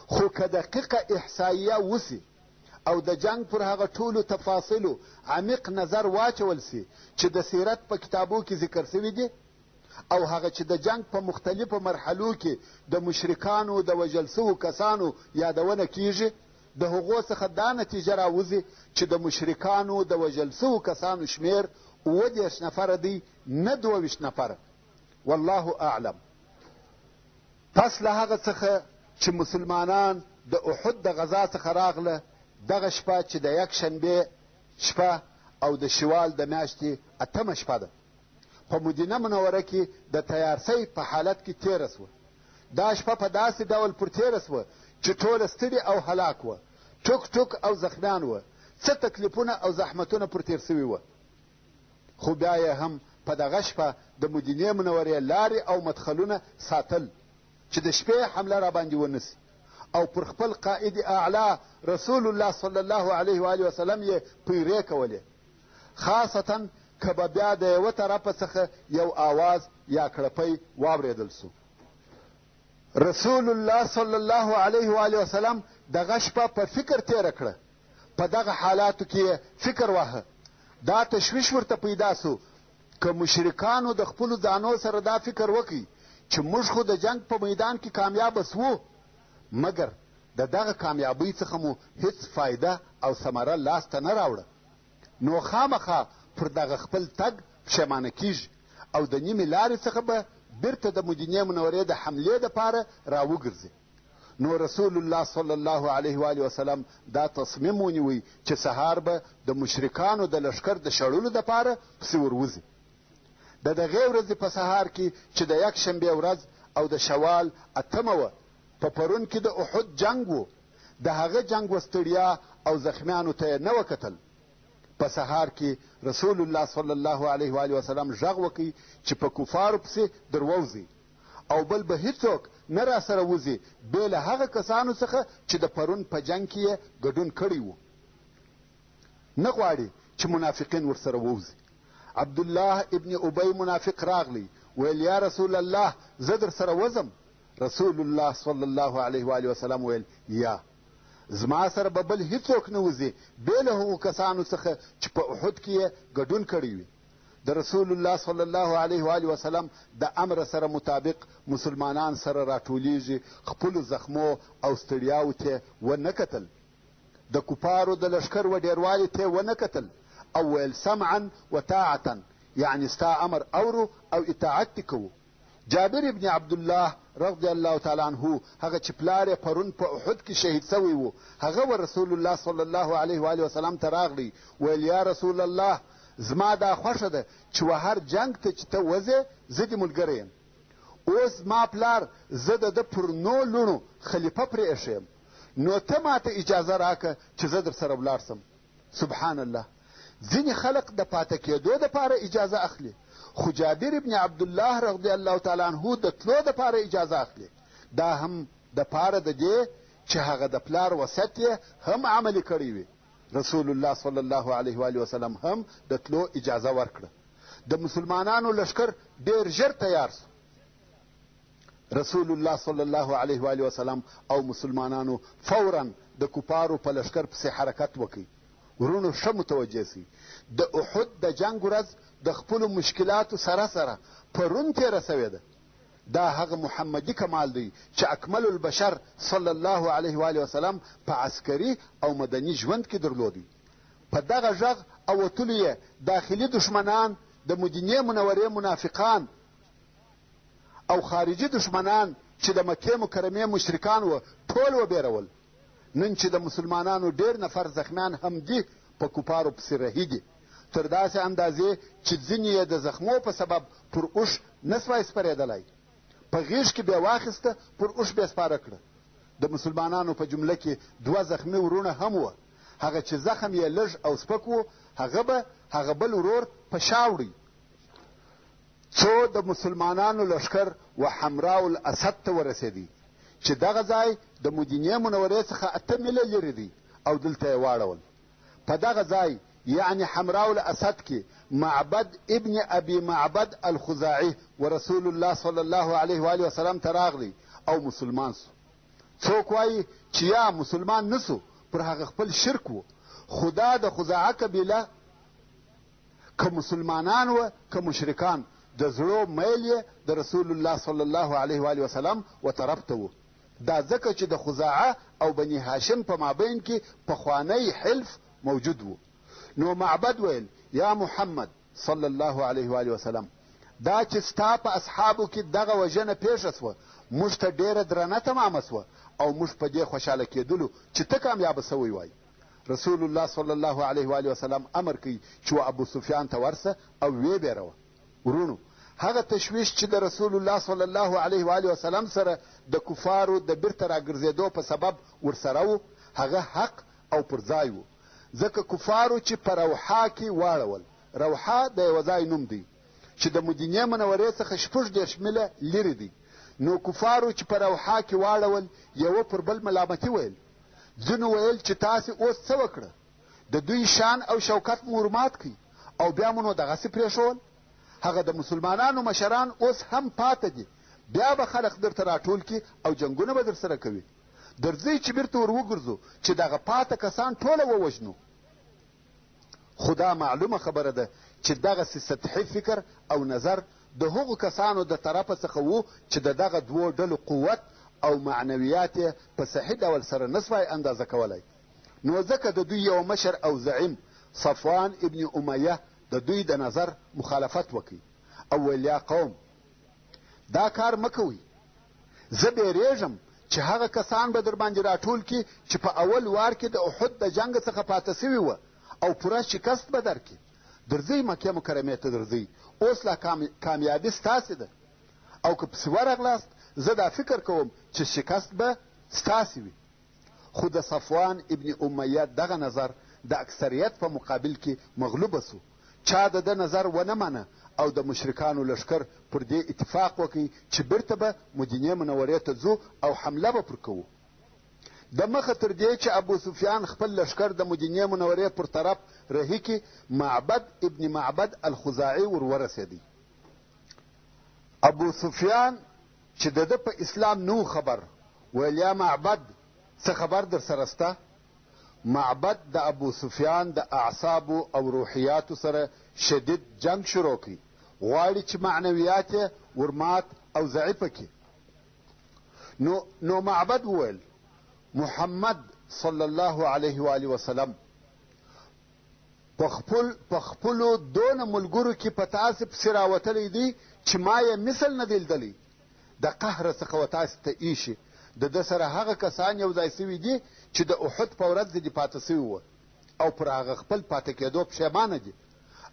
Speaker 1: خو که دقیقه احصاییه وسي او د جنگ پر هغه ټولو تفاصیلو عمیق نظر واچول سي چې د سیرت په کتابو کې ذکر سوي دي او هغه چې د جنگ په مختلفو مرحلو کې د مشرکانو د وژل سوو کسانو یادونه کیږي، د هغو څخه دا نتیجه راوځي چې د مشرکانو د وژل سوو کسانو شمیر 30 نفره دی، نه 22 نفره. والله اعلم. پس له هغه څخه چې مسلمانان د احد د غزا څخه راغله، دغه شپه چې د یکشنبې شپه او د شوال د میاشتې 8مه شپه ده، په مدینه منوره کې د تیارسۍ په حالت کې تېره سوه. دا شپه په داسې ډول پر تېره سوه چې ټوله ستړي او هلاک وه، ټوک ټوک او زخمیان وه، څه تکلیفونه او زحمتونه پر تېر سوي وه. خو بیا یې هم په دغه شپه د مدینې منورې لارې او مدخلونه ساتل چې د شپې حمله راباندې ونسي او پر خپل قائد اعلی رسول الله صلی الله علیه و آله وسلم یې پیرې کولې، خاصتا که به بیا د یوه طرفه څخه یو آواز یا کړپی واورېدل سو. رسول الله صلی الله علیه و آله وسلم دغه شپه په فکر تېره کړه. په دغه حالاتو کې فکر واهه، دا تشویش ورته پیدا سو که مشرکانو د خپلو ځانو سره دا فکر وکړي چې موږ خو د جنگ په میدان کې کامیابه سوو، مګر د دغه کامیابۍ څخه مو هیڅ فایده او ثمره لاسته نه راوړه، نو خامخا پر دغه خپل تګ پښیمانه کیږي او د نیمې لارې څخه به بیرته د مدینې منورې د حملې دپاره راوګرځي. نو رسول الله صلی الله علیه و آله وسلم دا تصمیم ونیوی چې سهار به د مشرکانو د لښکر د شړلو دپاره پسې وروځي. د دغې ورځې په سهار کې چې د یکشنبې ورځ او د شوال 8مه وه، په پرون کې د احد جنگ و. د هغه جنگ و ستړیا او زخمیانو ته یې نه وکتل. په سهار کې رسول الله صلی الله علیه و آله وسلم غږ وکړي چې په کفارو پسې درووځي او بل به هیڅوک نه راسره وځي بې له هغه کسانو څخه چې د پرون په جنگ کې یې ګډون کړی و. نه غواړي چې منافقین ورسره ووځي. عبدالله ابن ابی منافق راغلی، ویل یا رسول الله زه در سره وځم. رسول الله صلی الله علیه و آله وسلم ویل یا زما سره به بل هیڅوک نه وځي بې له هغو کسانو څخه چې په احد کې یې ګډون کړی وي. د رسول الله صلی الله علیه و آله وسلم د امر سره مطابق مسلمانان سره راټولیږي، خپلو زخمو او ستړیاو ته ونه کتل، د کفارو د لښکر و ډیروالي ته ونه کتل او ویل سمعا و طاعتا، یعنی ستا امر اورو او اطاعت دې کوو. جابر ابن عبدالله رضی الله تعالی عنه هغه چې پلار یې پرون په احد کې شهید سوی و، هغه و رسول الله صلی الله علیه و آله وسلم ته راغلی، ویل یا رسول الله زما دا خوښه ده چې هر جنگ ته چې ته وځې زه دې ملګری یم. اوس زما پلار زه د ده پر 9 لوڼو خلیفه پرې ایښی یم، نو ته ماته اجازه راکه چې زه در سره ولاړ سم. سبحان الله، ځینې خلق د پاته کېدو دپاره اجازه اخلي، خو جابر ابن عبدالله رضی الله تعالی عنه د تلو دپاره اجازه اخلي. دا هم دپاره د دې چې هغه د پلار وصیت یې هم عملي کړی وي. رسول الله صلی الله علیه و آله وسلم هم د تلو اجازه ورکړه. د مسلمانانو لښکر ډېر ژر تیار سو. رسول الله صلی الله علیه و آله وسلم او مسلمانانو فورا د کفارو په لښکر پسې حرکت وکړي. ورونو ښه متوجه سئ، د احد د جنګ ورځ د خپلو مشکلاتو سره سره پرون تېره سوې ده. دا هغه محمدي کمال دی چې اکمل البشر صلی الله علیه و آله وسلم په عسکري او مدني ژوند کې درلودی. په دغه غږ او وتلو یې داخلي دشمنان، د مدینې منورې منافقان او خارجي دشمنان چې د مکې مکرمې مشرکان وه ټول وبېرول. نن چې د مسلمانانو ډېر نفر زخمیان هم دي په کفارو پسې رهي دي، تر داسې اندازې چې ځینې یې د زخمو په سبب پر اوښ نه سوای سپرېدلی، په غیږ کې بیا واخیسته پر اوښ بیا سپاره کړه. د مسلمانانو په جمله کې 2 زخمي ورونه هم وه. هغه چې زخم یې لږ او سپک و هغه به هغه بل ورور په شا وړي. څو د مسلمانانو لښکر و حمراء الاسد ته ورسېدی چې دغه ځای د مدینې منورې څخه 8 میله لرې دی او دلته یې واړول. په دغه ځای یعنی حمراء الاسد کې معبد ابن ابي معبد الخزاعي و رسول الله صلی الله علیه و آله وسلم ته راغلی او مسلمان سو. څوک وایي چې یا مسلمان نسو، پر هغه خپل شرک و. خدا د خزاعه قبیله که مسلمانان و که مشرکان د زړو میل یې د رسول الله صلی الله علیه و آله وسلم و طرف ته و. دا ځکه چې د خزاعه او بني هاشم په مابین کې پخوانی حلف موجود و. نو معبد ویل یا محمد صلی الله علیه و آله وسلم، دا چې ستا په اصحابو کې دغه وژنه پیښه سوه موږ ته ډېره درنه تمامه سوه او موږ په دې خوشحاله کېدلو چې ته کامیابه سوی وای. رسول الله صلی الله علیه و آله وسلم امر کوي چې و ابو سفیان ته ورسه او ویې بیروه. ورونو هغه تشویش چې د رسول الله صلی الله علیه و آله وسلم سره د کفارو د بیرته راګرځېدو په سبب ورسره و، هغه حق او پر ځای و. ځکه کفارو چې په روحا کې واړول، روحا د یوه ځای نوم دی چې د مدینې منورې څخه 26 میله لرې دی. نو کفارو چې په روحا کې واړول یوه پر بل ملامتي ویل. ځینو ویل چې تاسې اوس څه وکړه، د دوی شان او شوکت مورمات کوي او بیا مو نو دغسې پرېښول. هغه د مسلمانانو مشران اوس هم پاته دي، بیا به خلق درته راټول کړي او جنګونه به در سره کوي. درځئ چې بیرته ور وګرځو چې دغه پاته کسان ټوله ووژنو. خدا معلومه خبره ده چې دغسې سطحي فکر او نظر د هغو کسانو د طرفه څخه و چې د دغه 2 ډلو قوت او معنویات یې په صحیح ډول سره نسوای اندازه کولی. نو ځکه د دوی یو مشر او زعیم صفوان ابن امیه د دوی د نظر مخالفت وکړي او ویل یا قوم دا کار مه کوئ، زه بیریږم چې هغه کسان به در باندې راټول کړي چې په اول وار کې د احد د جنګ څخه پاته سوي وه او پوره شکست به درکړي. درځئ مکې مکرمې ته درځئ، اوس لا کامیابي ستاسې ده، او که پسې ورغلاست زه دا فکر کوم چې شکست به ستاسې وي. خو د صفوان ابن امیه دغه نظر د اکثریت په مقابل کې مغلوبه سو. چا د ده نظر ونه منه او د مشرکانو لښکر پر دې اتفاق وکړي چې بیرته به مدینې منورې ته ځو او حمله به پر کوو. د مخه تر دې چې ابو سفیان خپل لښکر د مدینې منورې پر طرف رهي کړي، معبد ابن معبد الخزاعي ور ورسېدی. ابو سفیان چې د ده په اسلام نو خبر، ویل یا معبد څه خبر در سره سته؟ معبد د ابو سفیان د اعصابو او روحیاتو سره شدید جنگ شروع کړي، غواړي چې معنویات یې ورمات او ضعیفه کړي. نو معبد وویل محمد صلی الله علیه و آله وسلم په خپلو دونه ملګرو کې په تاسې پسې راوتلی دی چې ما یې مثل نه دی لیدلی. د قهره څخه و تاسې ته ایښي. د ده سره هغه کسان یو ځای سوي دي چې د احد په ورځ دې پاته سوي وه او پر هغه خپل پاته کېدو پښیمانه دي،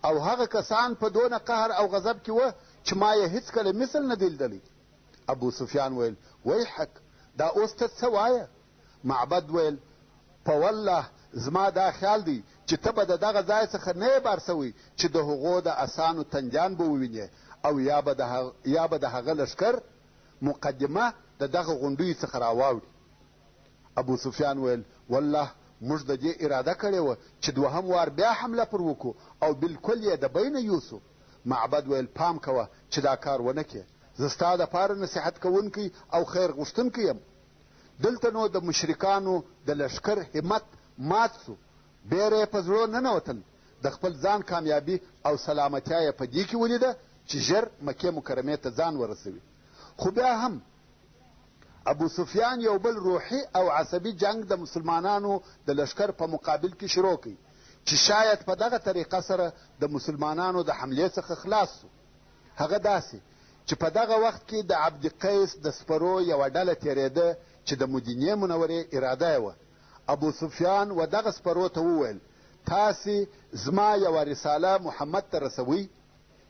Speaker 1: او هغه کسان په دونه قهر او غضب کې وه چې ما یې هېڅکله مثل نه دی لیدلی. ابو سفیان ویل ویحک، دا اوس ته څه وایه؟ معبد ویل په والله زما دا خیال دی چې ته به د دغه ځای څخه نه یې بار سوی چې د هغو د اسانو تنجان به ووینې او یا به د هغه لښکر مقدمه د دغه غونډیو څخه راواوړي. ابو سفیان ویل والله موږ د دې اراده کړې وه چې دوهم وار بیا حمله پر وکړو او بالکل یې د بینه یوسو. معبد ویل پام کوه چې دا کار ونه کړې، زه ستا دپاره نصیحت کوونکی او خیر غوښتونکی یم. دلته نو د مشرکانو د لښکر همت مات سو، بیره یې په زړو ننوتل. د خپل ځان کامیابي او سلامتیا یې په دې کې ولیده چې ژر مکې مکرمې ته ځان ورسوي. خو بیا هم ابو سفیان یو بل روحي او عصبي جنگ د مسلمانانو د لښکر په مقابل کې شروع کړي چې شاید په دغه طریقه سره د مسلمانانو د حملې څخه خلاص سو. هغه داسې چې په دغه وخت کې د عبدقیس د سپرو یوه ډله تېرېده چې د مدینې منورې اراده یې وه. ابو سفیان و دغه سپرو ته وویل تاسې زما یوه رساله محمد ته رسوئ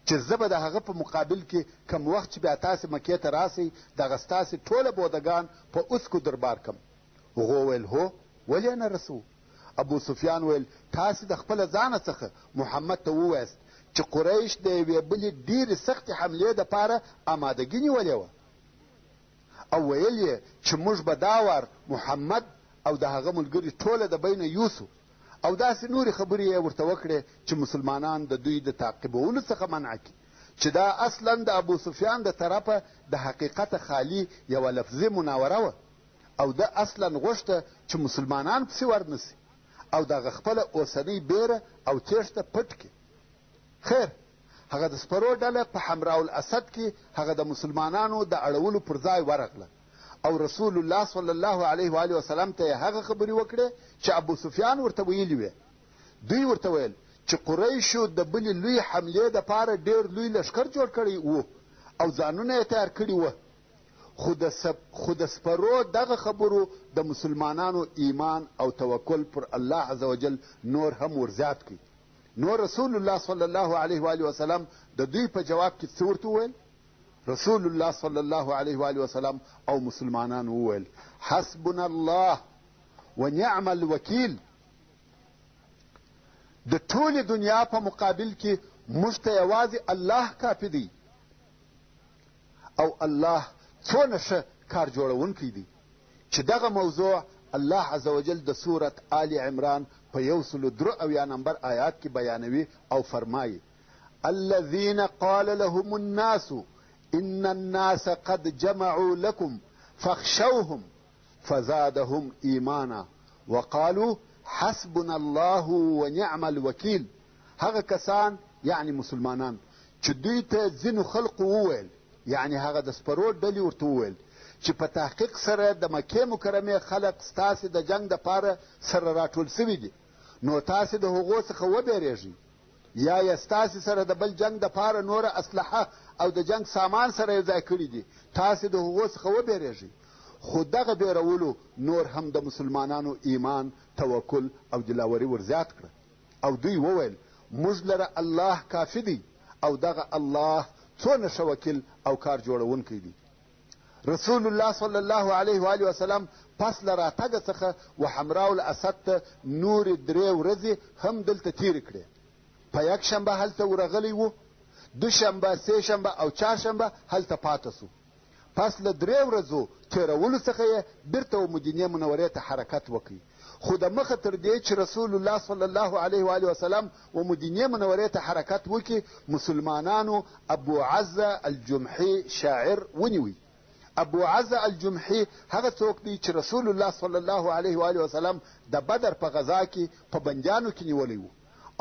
Speaker 1: چې زه به د هغه په مقابل کې کم وخت چې بیا تاسې مکې ته راسئ دغه ستاسې ټوله بودګان په اوسکو دربار کم. هغو ویل هو، ولې نه رسو؟ ابو سفیان ویل تاسې د خپله ځانه څخه محمد ته ووایست چې قریش د یوې بلې ډېرې سختې حملې دپاره امادګي نیولې وه او ویل یې چې موږ به دا وار محمد او د هغه ملګري ټوله د بینه یوسو، او داسې نورې خبرې یې ورته وکړې چې مسلمانان د دوی د تعقیبولو څخه منع کړي، چې دا اصلا د ابو سفیان د طرفه د حقیقت خالی یوه لفظي مناوره وه او ده اصلا غوښته چې مسلمانان پسې ورنسي او دغه خپله اوسنۍ بیره او تیښته پټ کړي. خیر، هغه د سپرو ډله په حمراء الاسد کې هغه د مسلمانانو د اړولو پر ځای ورغله او رسول الله صلی الله علیه و آله وسلم ته یې هغه خبرې وکړې چې ابو سفیان ورته ویلي وې. دوی ورته ویل چې قریشو د بلې لوی حملې دپاره ډېر لوی لښکر جوړ کړی و او ځانونه یې تیار کړي وه، خو د سپرو دغه خبرو د مسلمانانو ایمان او توکل پر الله عز وجل نور هم ورزیات کړي. نو رسول الله صلی الله علیه و آله وسلم د دوی په جواب کې څه ورته وویل؟ رسول الله صلی الله علیه و آله وسلم او مسلمانانو وویل حسبنا الله ونعم الوکیل. د ټولې دنیا په مقابل کې موږ ته یوازې الله کافي دی او الله څونه ښه کار جوړونکی دی چې دغه موضوع الله عز وجل د سورت آل عمران په 183 نمبر آیات کې بیانوي او فرمایي الذین قال لهم الناس ان الناس قد جمعوا لكم فاخشوهم فزادهم ایمانا وقالوا حسبنا الله ونعم الوکیل. هغه کسان یعنی مسلمانان چې دوی ته ځینو خلقو وویل، یعنی هغه د سپرو ډلې ورته وویل چې په تحقیق سره د مکې مکرمې خلق ستاسې د جنگ دپاره سره راټول سوي دي، نو تاسې د هغو څخه وبېرېږئ، یا یې ستاسې سره د بل جنگ دپاره نوره اسلحه او د جنگ سامان سره یو ځای کړي دي، تاسې د هغو څخه وبېرېږئ. خو دغه بیرولو نور هم د مسلمانانو ایمان، توکل او دلاوري ورزیات کړه او دوی وویل موږ لره الله کافي دی او دغه الله څونه ښه وکیل او کار جوړونکی دی. رسول الله صلی الله علیه و آله وسلم پس له راتګه څخه و حمراء الاسد ته نورې 3 ورځې هم دلته تېرې کړې. په یک شنبه هلته ورغلی و، دوشنبه، سه شنبه او چهارشنبه هلته پاته سو. پس له 3 ورځو تېرولو څخه یې بیرته و مدینې منورې ته حرکت وکړي. خو د مخه تر دې چې رسول الله صلی الله علیه و آله وسلم و مدینې منورې ته حرکت وکړي، مسلمانانو ابو عزه الجمحي شاعر ونیوی. ابو عزه الجمحي هغه څوک دی چې رسول الله صلی الله علیه و آله وسلم د بدر په غزا کې په بندیانو کې نیولی و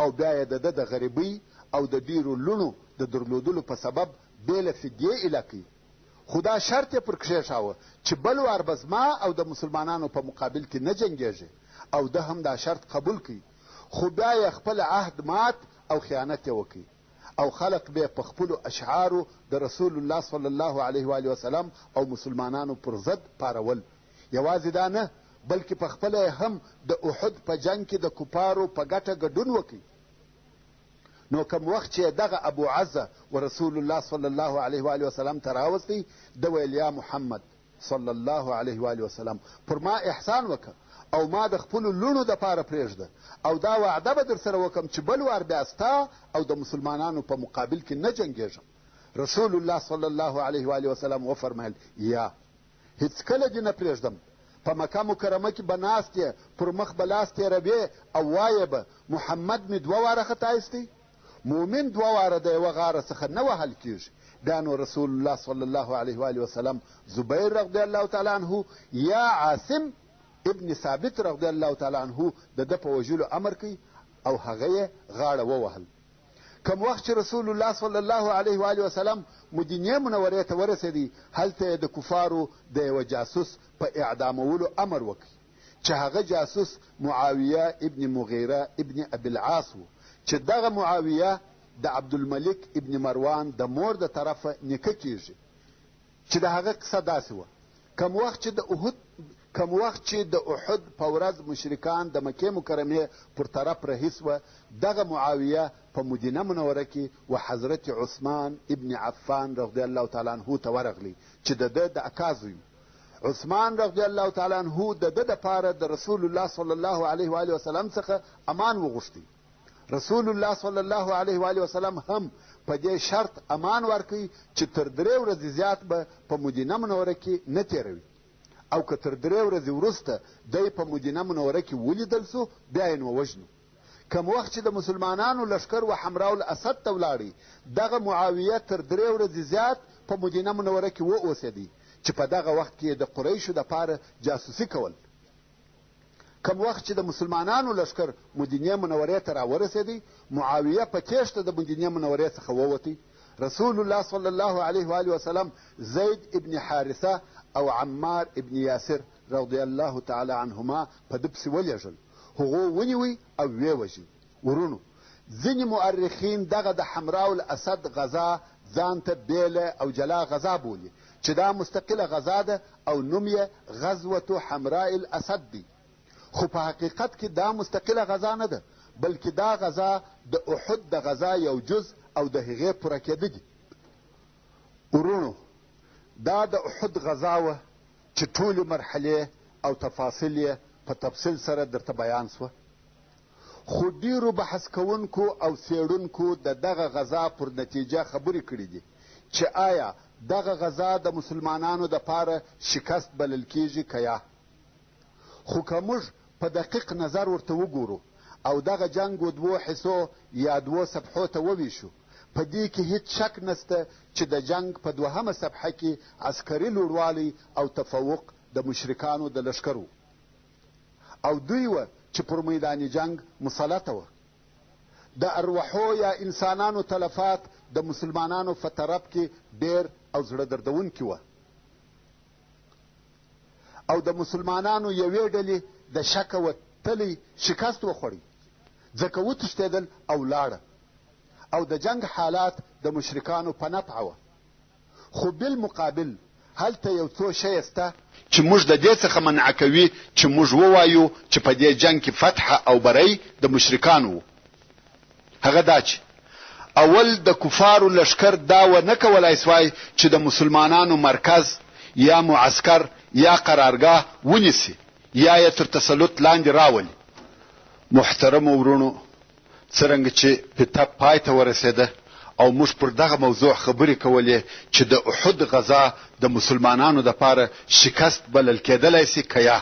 Speaker 1: او بیا یې د غریبۍ او د ډیرو لوڼو د درلودلو په سبب بېله فدیې ایله کړي، خو دا شرط یې پر کښېښاوه چې بل وار به زما او د مسلمانانو په مقابل کې نه جنګېږي، او ده هم دا شرط قبول کړي، خو بیا یې خپل عهد مات او خیانت یې وکړي او خلق به په خپلو اشعارو د رسول الله صلی الله علیه و آله وسلم او مسلمانانو پر ضد پارول. یوازې دا نه بلکې په خپله هم د احد په جنګ کې د کفارو په ګټه ګډون وکړي. نو کوم وخت چې دغه ابو عزه و رسول الله صلی الله علیه و آله وسلم ته راوستی، د ویل یا محمد صلی الله علیه و آله وسلم پر ما احسان وکړه او ما د خپلو لوڼو دپاره پرېږده او دا وعده به در سره وکړم چې بل وار بیا ستا او د مسلمانانو په مقابل کې نه جنګېږم. رسول الله صلی الله علیه و آله وسلم وفرمیل یا هېڅکله دې نه پرېږدم. په مکه مکرمه کې به ناست یې، پر مخ به لاس تېروې او وایې به محمد مې 2 واره خطا ایستی، مؤمن 2 واره د یوه غاره څخه نه وهل کېږي. بیا نو رسول الله صلی الله علیه و آله وسلم زبیر رضی الله تعالی عنه یا عاصم ابن ثابت رضی الله تعالی عنه د ده په وژلو امر کوي او هغه یې غاړه ووهل. کوم وخت چې رسول الله صلی الله علیه و آله وسلم مدینې منورې ته ورسېدی، هلته یې د کفارو د یوه جاسوس په اعدامولو امر وکړي چې هغه جاسوس معاویه ابن مغیره ابن ابي العاص و، چې دغه معاویه د عبدالملک ابن مروان د مور د طرفه نیکه کېږي. چې د هغه قصه داسې وه، کوم وخت چې د احد په ورځ مشرکان د مکې مکرمې پر طرف رهي سوه، دغه معاویه په مدینه منوره کې و حضرت عثمان ابن عفان رضی الله تعالی عنه ته ورغلی چې د ده د اکا زوی. عثمان رضی الله تعالی عنه د ده دپاره د رسول الله صلی الله علیه و آله وسلم څخه امان وغوښتی. رسول الله صلی الله علیه و آله وسلم هم په دې شرط امان ورکوي چې تر 3 ورځې زیات به په مدینه منوره کې نه تېروي، او که تر 3 ورځې وروسته دی په مدینه منوره کې ولیدل سو بیا یې نو وژنو. کوم وخت چې د مسلمانانو لښکر و حمراء الاسد ته ولاړی، دغه معاویه تر 3 ورځې زیات په مدینه منوره کې واوسېدی چې په دغه وخت کې د قریشو دپاره جاسوسي کول. کوم وخت چې د مسلمانانو لښکر مدینې منورې ته راورسېدی، معاویه په تیښته د مدینې منورې څخه ووتی. رسول الله صلی الله علیه و آله وسلم زید ابن حارثه او عمار ابن یاسر رضی الله تعالی عنهما په ده پسې ولېږل، هغو ونیوی او ویې وژي. ورونو، ځینې مؤرخین دغه د حمراء الاسد غزا ځان ته بیله او جلا غزا بولي چې دا مستقله غزا ده او نوم یې غزوة حمراء الاسد دی، خو په حقیقت کې دا مستقله غزا نه ده، بلکې دا غزا د احد د غزا یو جز او د هغې پوره کېده دي. ورونو، دا د احد غزا وه چې ټولې مرحلې او تفاصیل یې په تفصیل سره درته بیان سوه، خو ډیرو بحث کوونکو او څېړونکو د دغه غزا پر نتیجه خبرې کړي دي چې آیا دغه غزا د مسلمانانو دپاره شکست بلل کیږي که یا. خو که موږ په دقیق نظر ورته وګورو او دغه جنګ و 2 حصو یا 2 صفحو ته وویشو، په دې کې هیڅ شک نسته چې د جنگ په 2مه صفحه کې عسکري لوړوالی او تفوق د مشرکانو د لښکرو، او دوی وه چې پر میدان جنگ مسلطه وه. د ارواحو یا انسانانو تلفات د مسلمانانو په طرف کې ډیر او زړه دردونکي وه، او د مسلمانانو یوې ډلې د شکه وتلی شکست وخوړی، ځکه وتښتېدل او لاړه، او د جنگ حالات د مشرکانو په نفعه وه. خو بالمقابل هلته یو څو شی سته چې موږ د دې څخه منع کوي چې موږ ووایو چې په دې جنگ کې فتح او بری د مشرکانو و. هغه دا چې اول د کفارو لښکر دا ونه کولای سوای چې د مسلمانانو مرکز یا معسکر یا قرارګاه ونیسي یا یې تر تسلط لاندې راولي. محترمو ورونو، څرنګه چې پته پای ته ورسېده او موږ پر دغه موضوع خبرې کولې چې د احد غزا د مسلمانانو دپاره شکست بلل کېدلی سي که یا.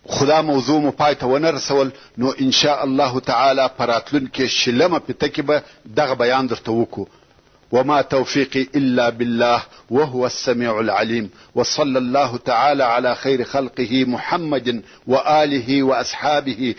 Speaker 1: خو دا موضوع مو پای ته ونه رسول، نو انشاء الله تعالی په راتلونکې 20مه پته کې به دغه بیان درته وکړو. وما توفيقي إلا بالله وهو السميع العليم. وصلى الله تعالى على خير خلقه محمد وآله وأصحابه